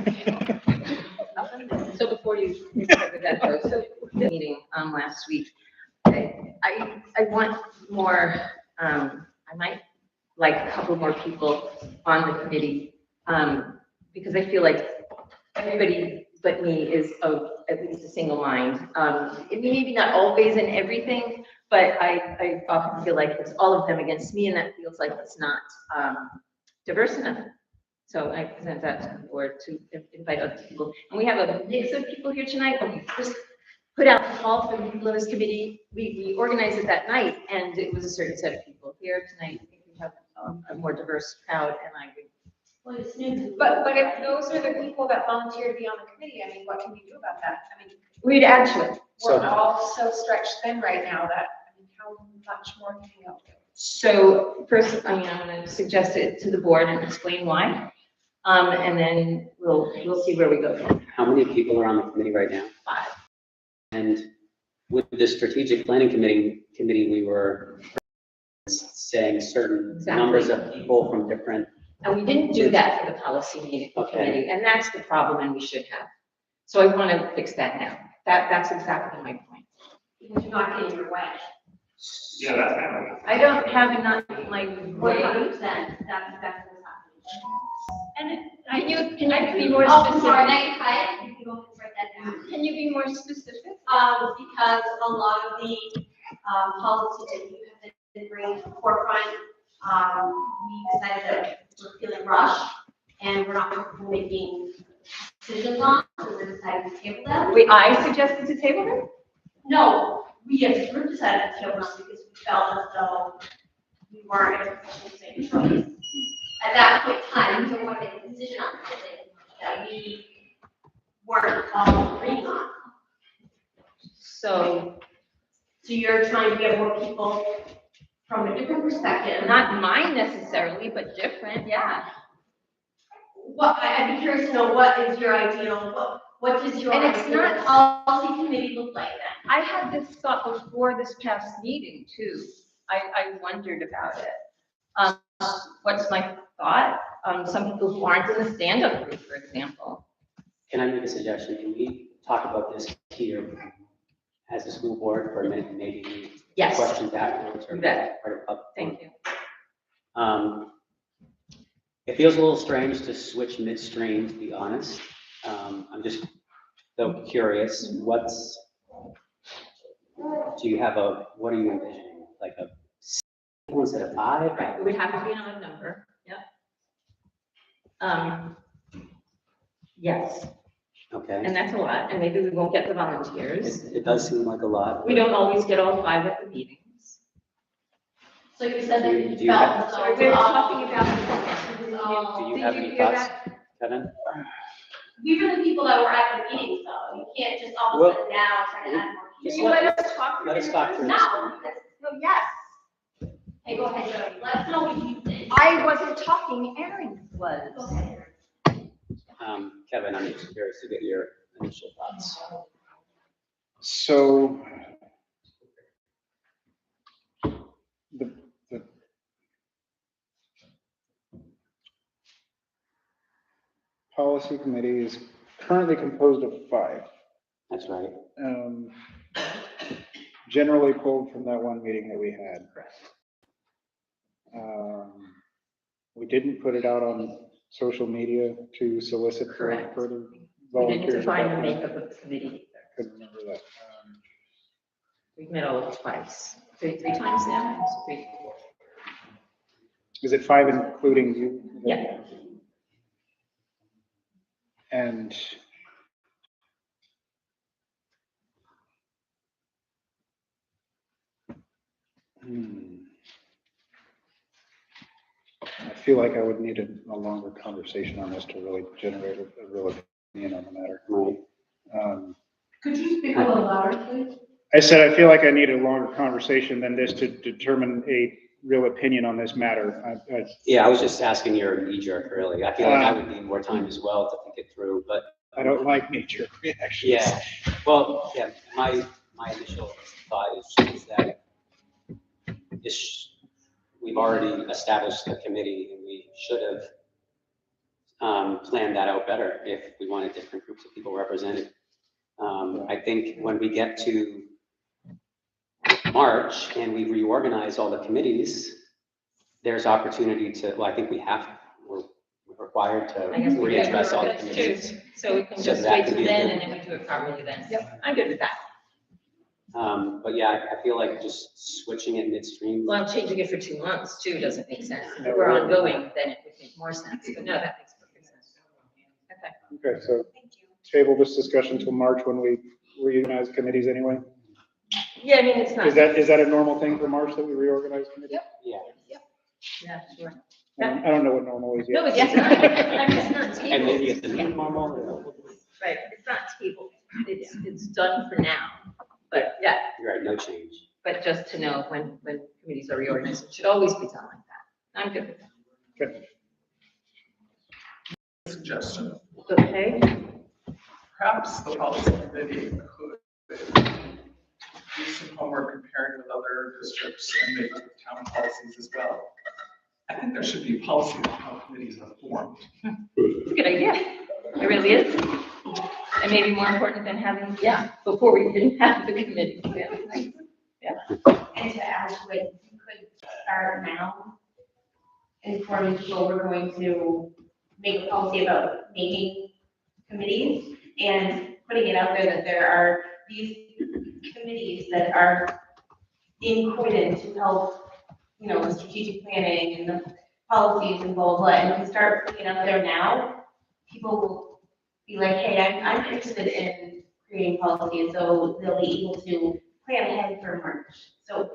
Nothing. so before you start with that, though, so the meeting, last week, I want more, I might like a couple more people on the committee, because I feel like everybody but me is of at least a single mind. Maybe not always in everything, but I often feel like it's all of them against me, and that feels like it's not diverse enough. So I present that to the board to invite other people. And we have a mix of people here tonight, but we just put out the call for the people in this committee. We organized it that night, and it was a certain set of people here tonight. I think we have a more diverse crowd, and I would. But if those are the people that volunteer to be on the committee, I mean, what can you do about that? I mean, We'd add to it. we're So- all so stretched thin right now that, I mean, how much more can you do? So first, I'm going to suggest it to the board and explain why. And then we'll see where we go. How many people are on the committee right now? 5. And with the strategic planning committee, we were saying certain Exactly. numbers of people from different, And we didn't do that for the policy meeting Okay. committee, and that's the problem, and we should have. So I want to fix that now. That's exactly my point. because you're not getting your way. Yeah, that's kind of. I don't have enough, like, way. 100%, that's exactly what's happening. Can you be more Oh, sorry, specific? now you cut it, you can go and write that down. Can you be more specific? Because a lot of the, policies that you have been bringing to the forefront, we decided that we're feeling rushed and we're not comfortable making decisions on, so we decided to table them. Wait, I suggested to table them? No, we as a group decided to table them because we felt as though we weren't in a position to make a choice. At that point in time, we didn't want to make a decision on something that we weren't all agreeing on. So, So you're trying to get more people from a different perspective. not mine necessarily, but different, yeah. What, I'd be curious to know what is your ideal, what does your And it's ideal not- policy committee look like then? I had this thought before this past meeting too. I wondered about it. What's my thought? Some people who aren't in the stand-up group, for example. Can I make a suggestion? Can we talk about this here as a school board for a minute, maybe Yes. questions afterwards or You bet. part of public? Thank you. It feels a little strange to switch midstream, to be honest. I'm just so curious, what are you envisioning? Like a instead of 5? Right, it would have to be an odd number, yep. Yes, Okay. and that's a lot, and maybe we won't get the volunteers. It does seem like a lot. We don't always get all 5 at the meetings. So you said that Do you you felt have- as though. Sorry, we're talking about. Do you Did have you any hear thoughts, that? Kevin? We were the people that were at the meetings though, you can't just all of a Well, sudden now try to add more Can people. you let us talk? for Let us a talk minute? for No, yes. Hey, go ahead, Jody, let us know what you think. I wasn't talking, Erin was. Go ahead. Kevin, I'm just curious to get your initial thoughts. So the policy committee is currently composed of 5. That's right. Generally pulled from that one meeting that we had. We didn't put it out on social media to solicit for Correct. further We volunteers. didn't define the about that. makeup of the committee either. Couldn't remember that. We've met all of twice, three times now. Three. Is it 5 including you? Yeah. And I feel like I would need a longer conversation on this to really generate a real opinion on the matter. Right. Could you speak a little louder, please? I said, I feel like I need a longer conversation than this to determine a real opinion on this matter. Yeah, I was just asking your knee jerk, really. I feel like I would need more time as well to think it through, but. I don't like knee-jerk reactions. Yeah, well, yeah, my initial thought is that we've already established a committee and we should have planned that out better if we wanted different groups of people represented. I think when we get to March and we reorganize all the committees, there's opportunity to, well, I think we're required to I guess we could readdress all the that's committees. true. So we can So just that wait could till be a then good- and then we do it properly then. Yep, I'm good with that. But yeah, I feel like just switching it midstream. Well, changing it for 2 months too doesn't make sense. If No. we're ongoing, then it would make more sense, but no, that makes perfect sense. Okay. Okay, so table this discussion till March when we reorganize committees anyway? Yeah, I mean, it's not. Is that a normal thing for March that we reorganize committees? Yeah. Yeah, sure. I don't know what normal is No, yet. it's not. I mean, it's not tabled. And maybe it's the new normal. Right, it's not tabled. It's done for now. But yeah, You're right, no change. but just to know when committees are reorganized, it should always be done like that. I'm good with that. Okay. Suggestion, Okay, perhaps the policy committee could do some homework comparing with other districts and make town policies as well. I think there should be a policy on how committees are formed. it's a good idea. It really is. I maybe more important than having, before we didn't have the committee. And to add to it, you could start now informing people we're going to make a policy about naming committees and putting it out there that there are these committees that are in Croydon to help, the strategic planning and the policies and blah, blah, blah. And if you start putting it out there now, people will be like, hey, I'm interested in creating policies, so they'll be able to plan ahead for March. So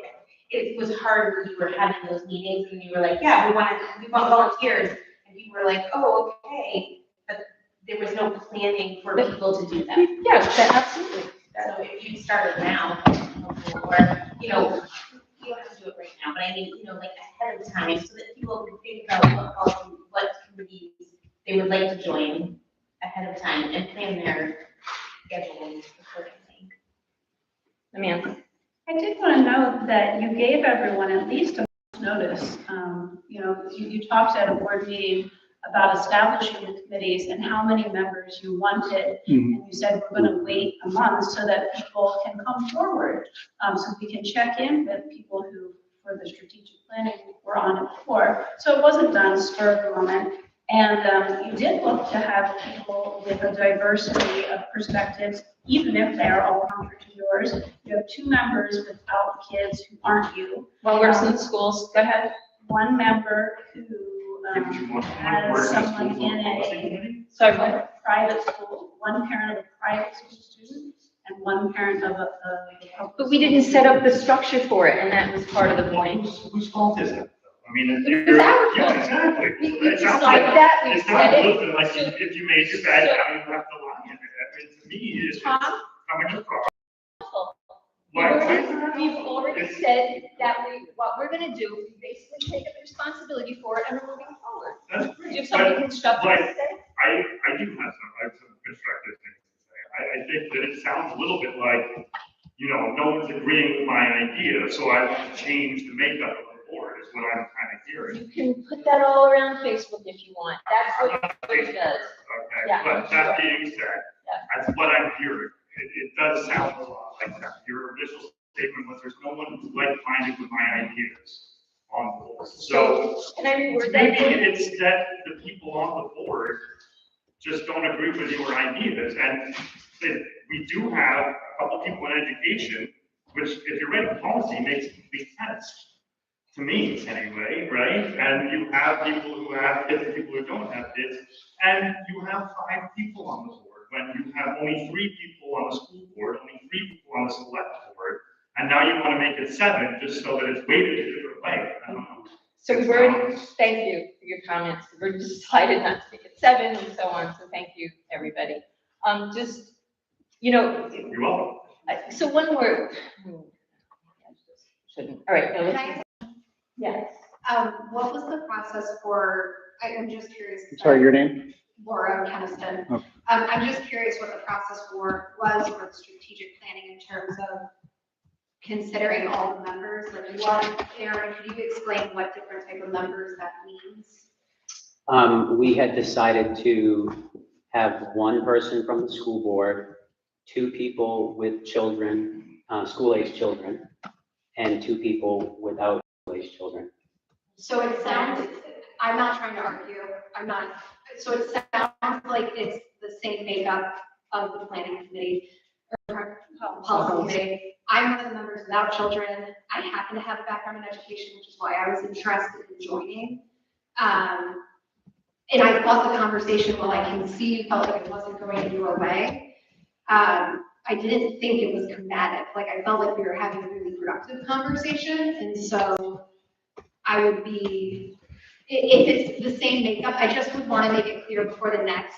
it was hard when you were having those meetings and you were like, yeah, we want volunteers. And you were like, oh, okay, but there was no planning for people to do that. Yeah, absolutely. So if you started now, or, you don't have to do it right now, but I mean, like ahead of time, so that people can think about what committees they would like to join ahead of time and plan their schedules accordingly. Amanda? I did want to note that you gave everyone at least a month's notice. You talked at a board meeting about establishing the committees and how many members you wanted. And you said we're going to wait a month so that people can come forward. So we can check in with people who, for the strategic planning, were on it before. So it wasn't done spur of the moment. And you did look to have people with a diversity of perspectives, even if they're all counter to yours. You have 2 members without kids who aren't you. One works in schools, go ahead. One member who has someone in a private school, one parent of a private school student, and one parent of a But we didn't set up the structure for it, and that was part of the point. Whose fault is it? I mean, It was our fault. yeah, exactly. We It sounds decided that, we It's said not it. looking like if you made your bed, how you left the line in it. I mean, to me, it's Tom? coming across. We've already said that what we're gonna do, we basically take up responsibility for it and we're moving forward. That's Do you great. have something constructive to Like, say? I do have some constructive things to say. I think that it sounds a little bit like, no one's agreeing with my idea, so I want to change the makeup of the board, is what I'm kind of hearing. You can put that all around Facebook if you want. That's what it does. Okay, Yeah, but that being said, Yeah. that's what I'm hearing. It does sound a lot like that. Your initial statement was there's no one who's like-minded with my ideas on board. So Can I reword that? maybe it's that the people on the board just don't agree with your ideas. And that we do have a couple people in education, which if you're writing policy makes complete sense. To me, anyway, right? And you have people who have kids and people who don't have kids, and you have 5 people on the board when you have only 3 people on the school board, only 3 people on the select board, and now you want to make it 7 just so that it's weighted a different way. I don't know. So we've already, thank you for your comments. We've decided not to make it 7 and so on, so thank you, everybody. You're welcome. So one more. Shouldn't, all right, no, let's. Yes. What was the process for, I'm just curious. Sorry, your name? Laura Keniston. Oh. I'm just curious what the process was for strategic planning in terms of considering all the members, like Aaron, could you explain what different type of members that means? We had decided to have 1 person from the school board, 2 people with children, school-age children, and 2 people without school-age children. So it sounds, I'm not trying to argue, so it sounds like it's the same makeup of the planning committee or policy committee. I'm one of the members without children. I happen to have a background in education, which is why I was interested in joining. And I thought the conversation, while I can see, felt like it wasn't going anywhere way. I didn't think it was combative. Like, I felt like we were having a really productive conversation. And so I would be, if it's the same makeup, I just would want to make it clear before the next,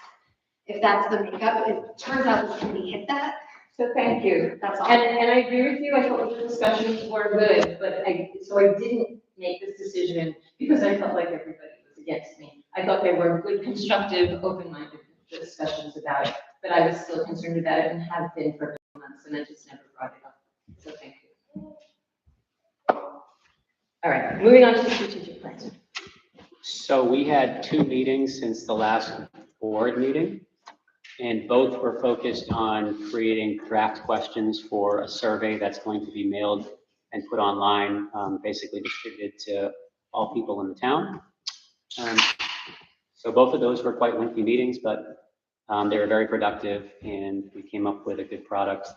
if that's the makeup. It turns out this committee hit that. So thank you. That's all. And I agree with you. I thought the discussions were good, but I didn't make this decision because I felt like everybody was against me. I thought there were good, constructive, open-minded discussions about it, but I was still concerned about it and have been for months, and I just never brought it up. So thank you. All right, moving on to the strategic plan. So we had 2 meetings since the last board meeting, And both were focused on creating draft questions for a survey that's going to be mailed and put online, basically distributed to all people in the town. So both of those were quite lengthy meetings, but they were very productive and we came up with a good product.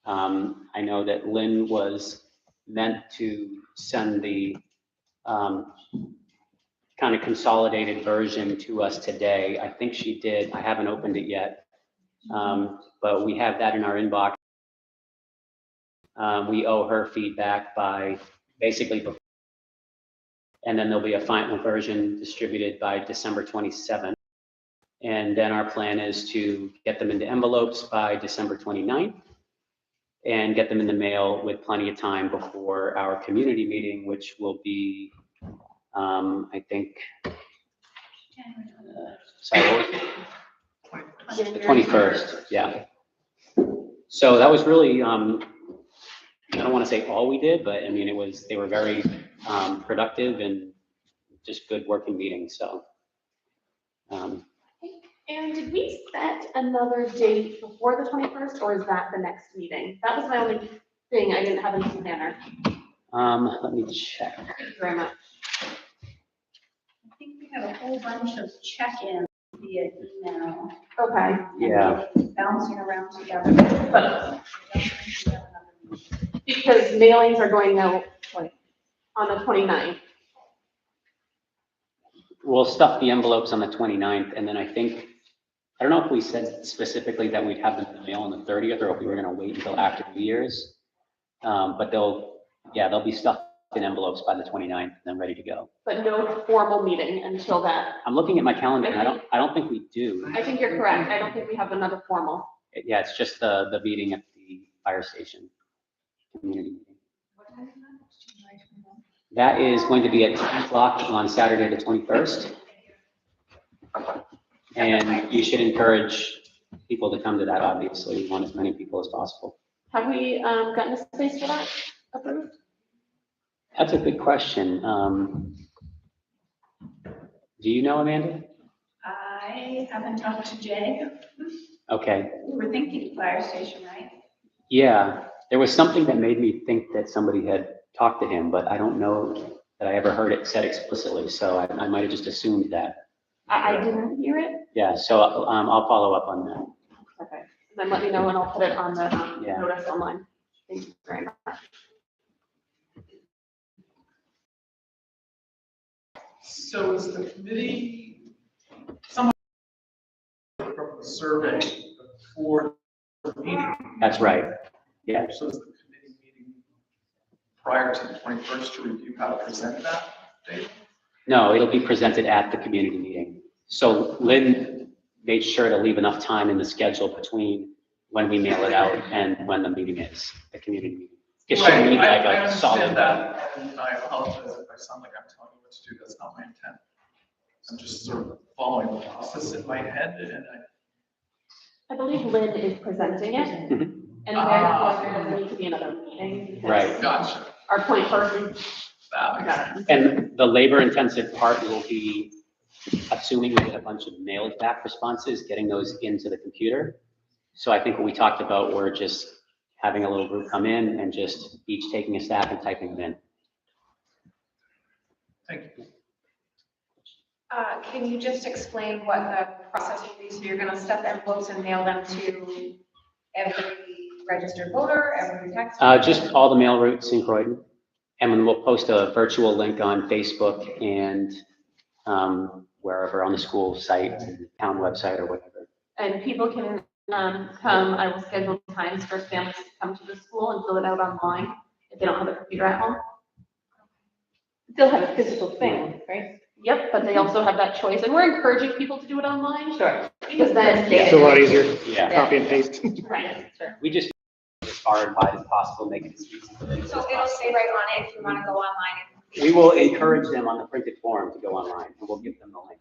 I know that Lynn was meant to send the kind of consolidated version to us today. I think she did. I haven't opened it yet. But we have that in our inbox. We owe her feedback by basically, and then there'll be a final version distributed by December 27th. And then our plan is to get them into envelopes by December 29th and get them in the mail with plenty of time before our community meeting, which will be, I think, sorry, what was it? The 21st, yeah. So that was really, I don't want to say all we did, but I mean, they were very productive and just good working meetings, so. And did we set another date before the 21st, or is that the next meeting? That was my only thing. I didn't have any planner. Let me check. Thank you very much. I think we have a whole bunch of check-ins via email. Okay. Yeah. Bouncing around together. But because mailings are going out on the 29th. We'll stuff the envelopes on the 29th, and then I think, I don't know if we said specifically that we'd have them in the mail on the 30th, or if we were gonna wait until after New Year's. But they'll be stuffed in envelopes by the 29th and then ready to go. But no formal meeting until that. I'm looking at my calendar, and I don't think we do. I think you're correct. I don't think we have another formal. Yeah, it's just the meeting at the fire station, community meeting. That is going to be at 10 o'clock on Saturday, the 21st. And you should encourage people to come to that, obviously. We want as many people as possible. Have we gotten a space for that approved? That's a good question. Do you know, Amanda? I haven't talked to Jay. Okay. We were thinking fire station, right? Yeah, there was something that made me think that somebody had talked to him, but I don't know that I ever heard it said explicitly, so I might have just assumed that. I didn't hear it. Yeah, so I'll follow up on that. Okay. Then let me know and I'll put it on the Yeah. notice online. Thank you very much. So is the committee, someone from the survey before the meeting? That's right. Yeah. So is the committee meeting prior to the 21st to review how to present that data? No, it'll be presented at the community meeting. So Lynn made sure to leave enough time in the schedule between when we mail it out and when the meeting is, the community meeting. It shouldn't need like I a solid. understand that, and I apologize if I sound like I'm telling you what to do, that's not my intent. I'm just sort of following the process in my head, and I believe Lynn is presenting it, Mhm. and therefore there doesn't need to be another meeting. because Right. Gotcha. Our point person. That makes got sense. it. And the labor intensive part will be, assuming we get a bunch of mailed back responses, getting those into the computer. So I think what we talked about were just having a little group come in and just each taking a stack and typing them in. Thank you. Can you just explain what the process will be? So you're gonna stuff envelopes and mail them to every registered voter, every tax? Just all the mail routes in Croydon. And then we'll post a virtual link on Facebook and wherever on the school site, town website or whatever. And people can come, I will schedule times for families to come to the school and fill it out online if they don't have a computer at home. Still have a physical thing, right? Yep, but they also have that choice, and we're encouraging people to do it online. Sure. Because then. It's a lot easier, Yeah, copy and paste. Right, sure. we just as far and wide as possible, make it as easy for them as So it'll possible. say right on it if you wanna go online. and- We will encourage them on the printed form to go online, and we'll give them the link.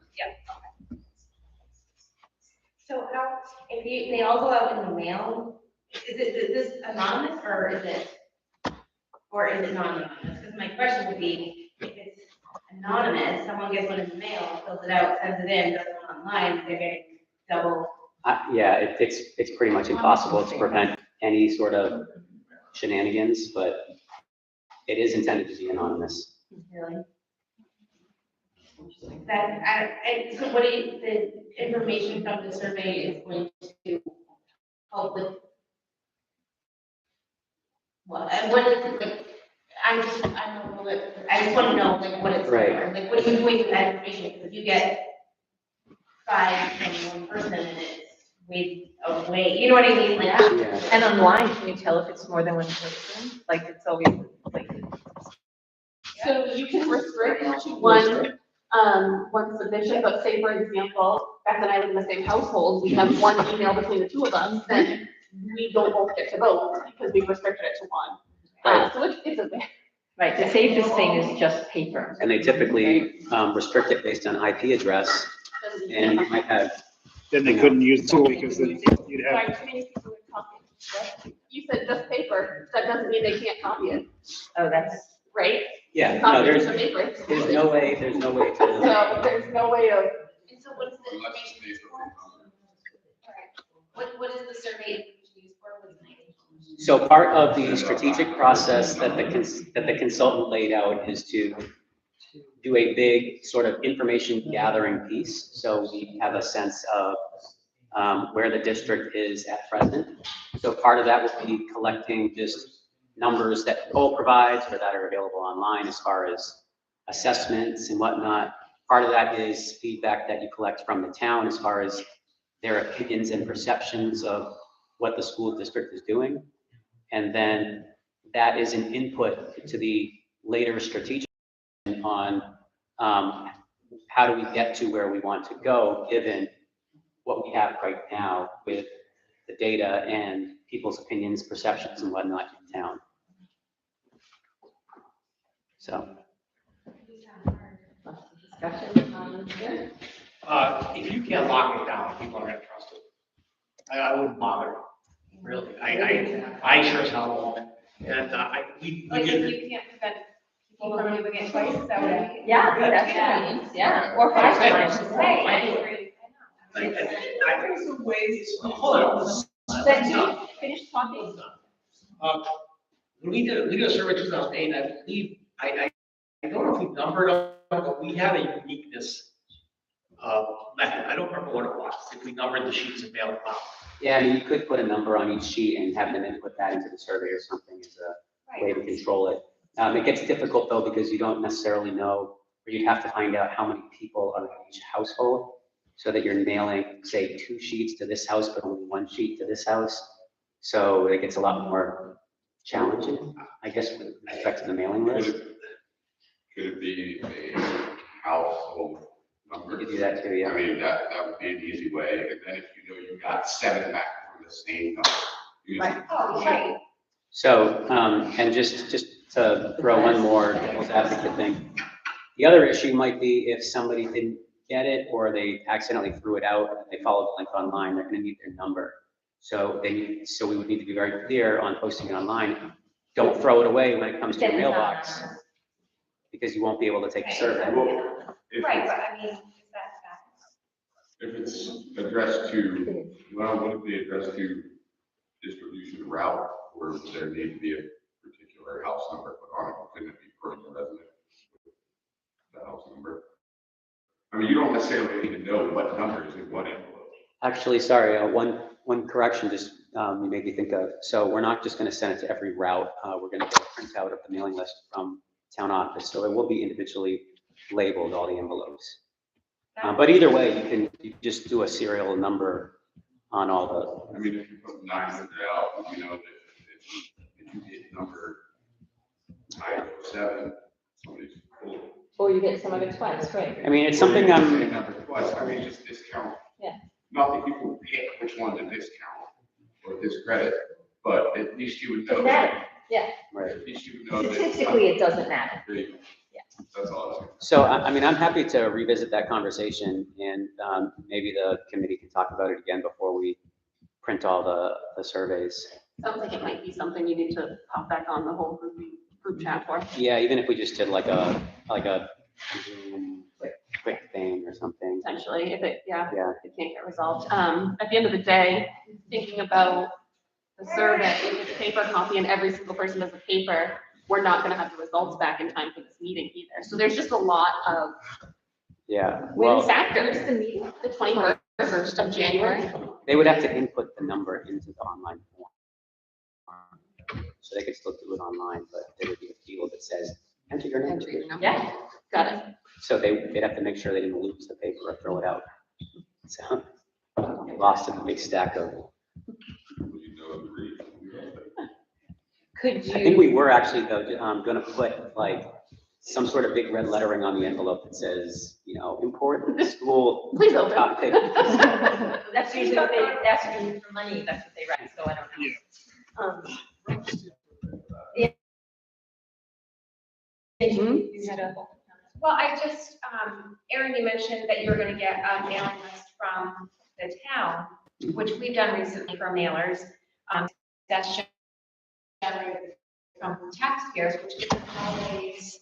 So how, if they all go out in the mail, is this anonymous or is it not anonymous? Because my question would be, if it's anonymous, someone gets one in the mail, fills it out, sends it in, does it online, they're getting double Yeah, it's pretty much impossible to prevent any sort of shenanigans, but it is intended to be anonymous. Really? So what is, the information from the survey is going to help with what, and what is it, like, I don't know, I just want to know, like, what it's for, Right. like, what are you doing with that information? Because if you get 5 from one person and it's way away, you know what I mean? Like, Yeah. And online, can you tell if it's more than one person? Like, it's always like. So you can restrict to one submission, but say for example, Beth and I live in the same household, we have one email between the two of us, then we don't both get to vote because we've restricted it to one. So it's a bit. Right, the safest thing is just paper. And they typically restrict it based on IP address, and you might have. Then they couldn't use the tool because then you'd have. Sorry, too many people would copy it. You said just paper, that doesn't mean they can't copy it, Oh, that's. right? Yeah, no, Copy there's the paper. no way to. So there's no way of. and so what is the information used for? What is the survey used for? What is the name? So part of the strategic process that the consultant laid out is to do a big sort of information gathering piece. So we have a sense of where the district is at present. So part of that will be collecting just numbers that Nicole provides or that are available online as far as assessments and whatnot. Part of that is feedback that you collect from the town as far as their opinions and perceptions of what the school district is doing. And then that is an input to the later strategic on how do we get to where we want to go, given what we have right now with the data and people's opinions, perceptions, and whatnot in town. So. Discussion on here. If you can't lock it down, people aren't gonna trust it. I wouldn't bother, really. I sure as hell won't. And we Like, did. if you can't prevent people from doing it twice, is that what I mean? Yeah, that's what I mean, yeah, or 5 times. Right, I agree. There's some ways. Hold on. Then you finish talking. When we did a survey in 2008, I believe, I don't know if we numbered them, but we had a uniqueness method. I don't remember what it was, if we numbered the sheets and mailed them out. Yeah, I mean, you could put a number on each sheet and have them input that into the survey or something as a way to control it. It gets difficult though, because you don't necessarily know, or you'd have to find out how many people are in each household, so that you're mailing, say, 2 sheets to this house, but only 1 sheet to this house. So it gets a lot more challenging, I guess, with respect to the mailing list. Could it be a household number? You could do that too, yeah. I mean, that would be an easy way, and then if you know you got 7 back from the same number. you Right. can- Oh, right. So, and just to throw one more devil's advocate thing, the other issue might be if somebody didn't get it or they accidentally threw it out, and they followed the link online, they're gonna need their number. So so we would need to be very clear on posting it online. Don't throw it away when it comes to your mailbox, because you won't be able to take the survey. Well, if Right, it's- but I mean, is that If it's addressed to, well, would it be addressed to distribution route, or would there need to be a particular house number put on it? Couldn't it be Croydon resident? The house number? I mean, you don't necessarily need to know what number is in what envelope. Actually, sorry, one correction just you made me think of. So we're not just gonna send it to every route. We're gonna get a printout of the mailing list from town office. So it will be individually labeled, all the envelopes. But either way, you can just do a serial number on all I mean, if you put 900 out, you know, that if you get number 907, somebody's full. Or you get some of it twice, right? I mean, it's something I'm. Same number twice, I mean, just discount. Yeah. Not that you can pick which one to discount or discredit, but at least you would know. Doesn't matter, yeah. Right. At least you would know that. Statistically, it doesn't matter. There you go. That's all I was saying. So, I mean, I'm happy to revisit that conversation, and maybe the committee can talk about it again before we print all the surveys. Sounds like it might be something you need to pop back on the whole group chat for. Yeah, even if we just did like a Zoom quick thing or something. potentially, if it, Yeah. if it can't get resolved. At the end of the day, thinking about the survey, if it's paper copy and every single person does a paper, we're not gonna have the results back in time for this meeting either. So there's just a lot of Yeah, win well, factors. The meeting, the 21st of January. they would have to input the number into the online form. So they could still do it online, but there would be a field that says, enter your name. Enter your number. Yeah, got it. So they'd have to make sure they didn't lose the paper or throw it out. So they lost a big stack of. Could I think you, we were actually though, gonna put like some sort of big red lettering on the envelope that says, you know, important school Please open. topic. that's usually what they, that's usually for money, that's what they write, so I don't know. You had a. Well, I just, Erin, you mentioned that you were gonna get a mailing list from the town, which we've done recently for mailers. That's generated from taxpayers, which isn't always,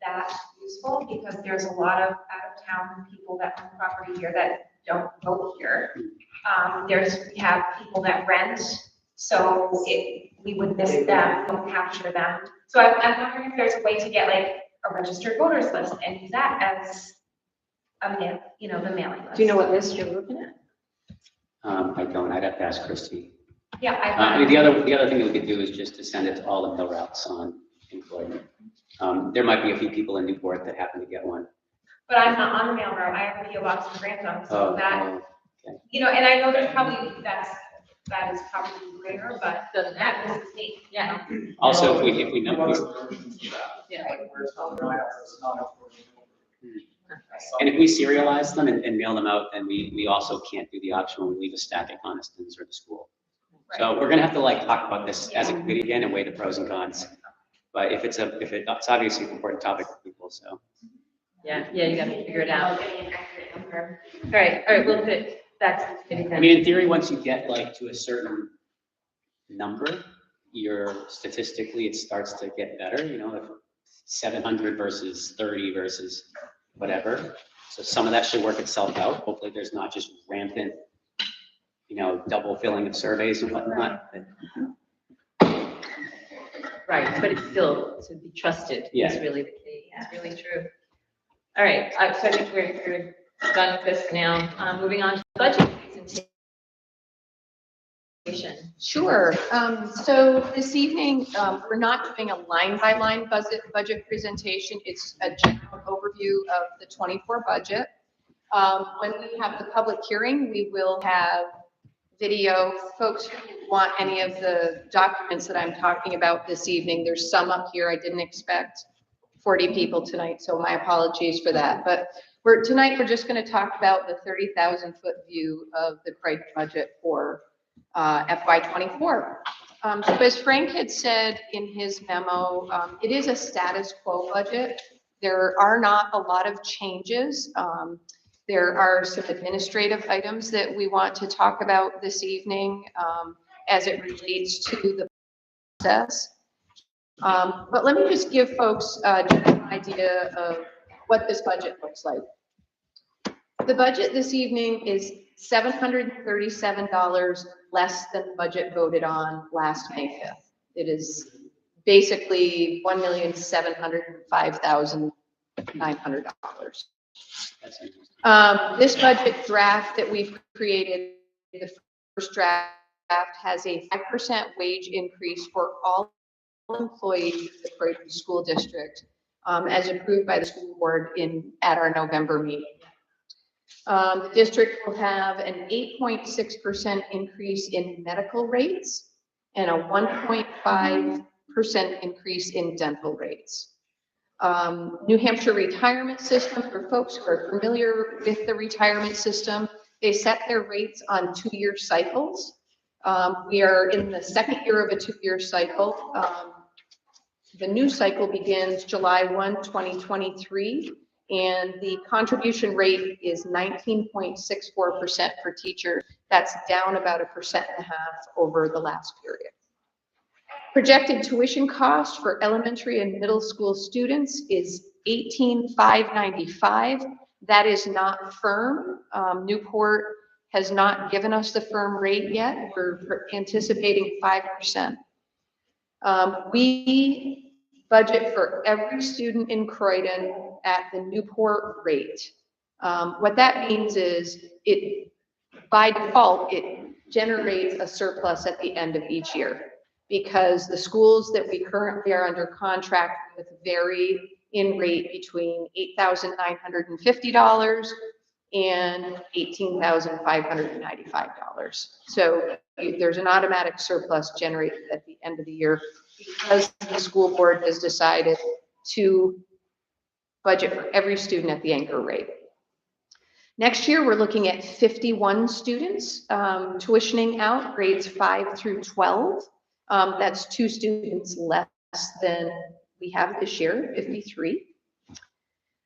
that useful, because there's a lot of out-of-town people that own property here that don't vote here. We have people that rent, so we would miss them, we don't capture them. So I'm wondering if there's a way to get like a registered voters list and use that as a mail, the mailing list. Do you know what list you're looking at? I don't, I'd have to ask Christie. Yeah, I mean, the other thing that we could do is just to send it to all the mill routes in Croydon. There might be a few people in Newport that happen to get one. But I'm not on the mail route, I have a PO box in Grantham, so that, okay. and I know there's probably, that is probably rare, but Doesn't that matter. is me. Yeah. Also, if we know, and if we serialize them and mail them out, then we also can't do the option when we leave a stack at Coniston's or the school. So we're gonna have to like talk about this as a committee again and weigh the pros and cons. But if it's obviously an important topic for people, so. Yeah, you gotta figure it out. All right, we'll put it back to the committee then. I mean, in theory, once you get like to a certain number, statistically, it starts to get better, if 700 versus 30 versus whatever. So some of that should work itself out. Hopefully there's not just rampant, double filling of surveys and whatnot. Right, but it's still to be trusted is really the key. It's really true. All right, so I think we're done with this now. Moving on to budget presentation. Sure. So this evening, we're not doing a line-by-line budget presentation. It's a general overview of the 24 budget. When we have the public hearing, we will have video. Folks who want any of the documents that I'm talking about this evening, there's some up here. I didn't expect 40 people tonight, so my apologies for that. But tonight we're just going to talk about the 30,000-foot view of the Croydon budget for FY24. So as Frank had said in his memo, it is a status quo budget. There are not a lot of changes. There are some administrative items that we want to talk about this evening as it relates to the process. But let me just give folks an idea of what this budget looks like. The budget this evening is $737 less than the budget voted on last May 5th. It is basically $1,705,900. This budget draft that we've created, the first draft, has a 5% wage increase for all employees of the Croydon School District, as approved by the school board at our November meeting. The district will have an 8.6% increase in medical rates and a 1.5% increase in dental rates. New Hampshire retirement system, for folks who are familiar with the retirement system, they set their rates on 2-year cycles. We are in the second year of a 2-year cycle. The new cycle begins July 1, 2023, and the contribution rate is 19.64% for teachers. That's down about 1.5% over the last period. Projected tuition cost for elementary and middle school students is $18,595. That is not firm. Newport has not given us the firm rate yet. We're anticipating 5%. We budget for every student in Croydon at the Newport rate. What that means is by default, it generates a surplus at the end of each year because the schools that we currently are under contract with vary in rate between $8,950 and $18,595. So there's an automatic surplus generated at the end of the year because the school board has decided to budget for every student at the anchor rate. Next year, we're looking at 51 students tuitioning out grades 5 through 12. That's 2 students less than we have this year, 53.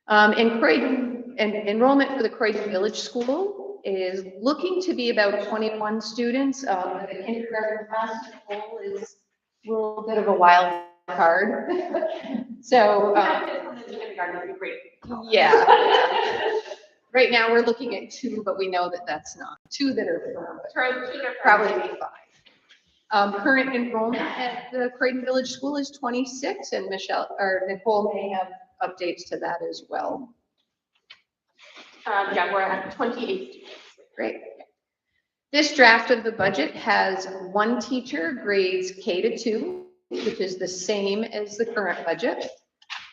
And Croydon, and enrollment for the Croydon Village School is looking to be about 21 students. The kindergarten class is a little bit of a wild card. So, yeah. Right now, we're looking at 2, but we know that that's not 2 that are firm, but probably be 5. Current enrollment at the Croydon Village School is 26, and Nicole may have updates to that as well. Yeah, we're at 28 students. Great. This draft of the budget has 1 teacher grades K to 2, which is the same as the current budget.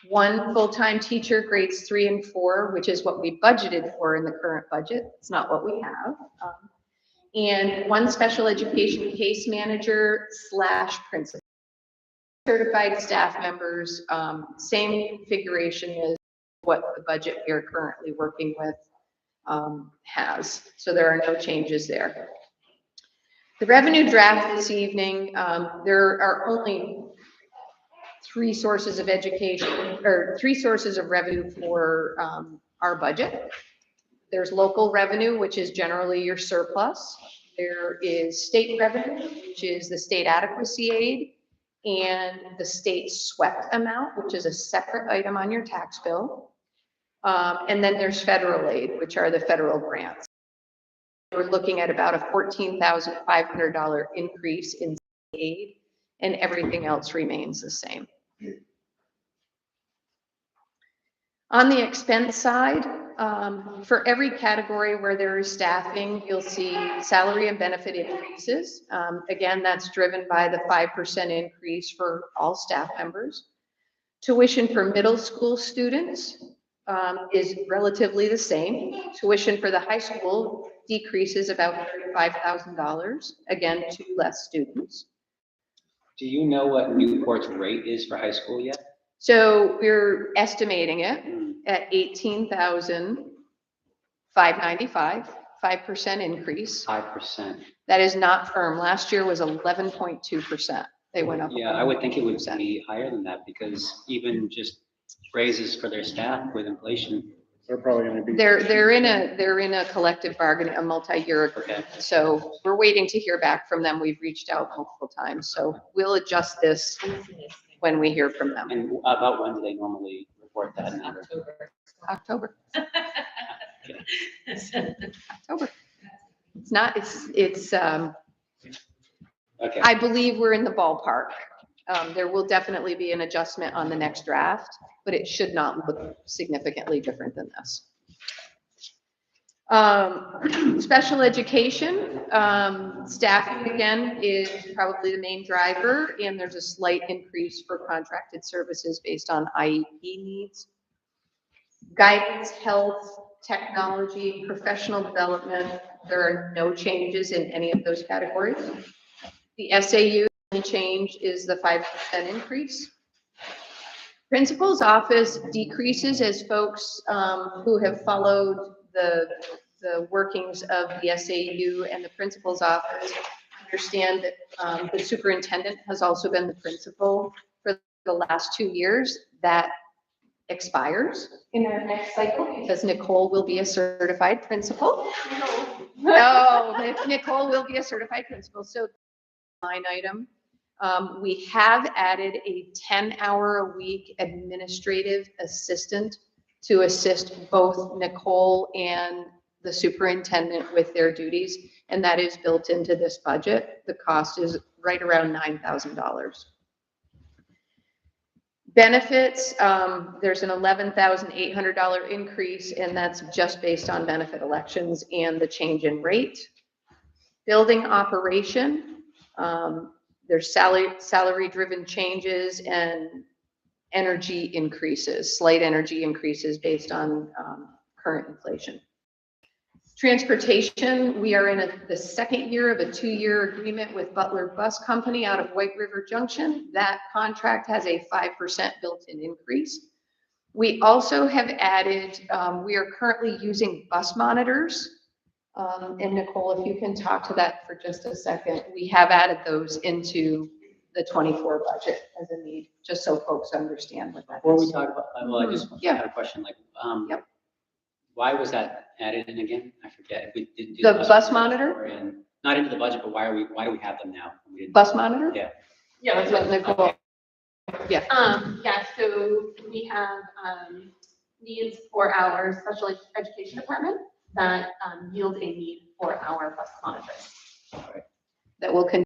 1 full-time teacher grades 3 and 4, which is what we budgeted for in the current budget. It's not what we have. And 1 special education case manager / principal. Certified staff members, same configuration as what the budget we are currently working with has. So there are no changes there. The revenue draft this evening, there are only 3 sources of education, or 3 sources of revenue for our budget. There's local revenue, which is generally your surplus. There is state revenue, which is the state adequacy aid, and the state swept amount, which is a separate item on your tax bill. And then there's federal aid, which are the federal grants. We're looking at about a $14,500 increase in aid, and everything else remains the same. On the expense side, for every category where there is staffing, you'll see salary and benefit increases. Again, that's driven by the 5% increase for all staff members. Tuition for middle school students is relatively the same. Tuition for the high school decreases about $35,000, again, 2 less students. Do you know what Newport's rate is for high school yet? So we're estimating it at $18,595, 5% increase. 5%. That is not firm. Last year was 11.2%. They went up. Yeah, I would think it would be higher than that because even just raises for their staff with inflation. They're probably going to be. They're in a collective bargaining, a multi-year agreement. Okay. So we're waiting to hear back from them. We've reached out multiple times. So we'll adjust this when we hear from them. And about when do they normally report that number? October. October. It's not, it's okay. I believe we're in the ballpark. There will definitely be an adjustment on the next draft, but it should not look significantly different than this. Special education, staffing again is probably the main driver, and there's a slight increase for contracted services based on IEP needs. Guidance, health, technology, professional development, there are no changes in any of those categories. The SAU change is the 5% increase. Principal's office decreases as folks who have followed the workings of the SAU and the principal's office understand that the superintendent has also been the principal for the last 2 years. That expires in our next cycle because Nicole will be a certified principal. No, Nicole will be a certified principal. So line item. We have added a 10-hour-a-week administrative assistant to assist both Nicole and the superintendent with their duties, and that is built into this budget. The cost is right around $9,000. Benefits, there's an $11,800 increase, and that's just based on benefit elections and the change in rate. Building operation, there's salary-driven changes and energy increases, slight energy increases based on current inflation. Transportation, we are in the second year of a 2-year agreement with Butler Bus Company out of White River Junction. That contract has a 5% built-in increase. We also have added, we are currently using bus monitors. And Nicole, if you can talk to that for just a second, we have added those into the 24 budget as a need, just so folks understand what that is. Before we talk about, well, I just Yeah. had a question, like, Yep. why was that added in again? I forget. If we did do The bus monitor? before and not into the budget, but why do we have them now? We didn't- Bus monitor? Yeah. Yeah, that's Let what Nicole. Yeah. Yeah, so we have, needs for our special education department that, yield a need for our bus monitors. That will continue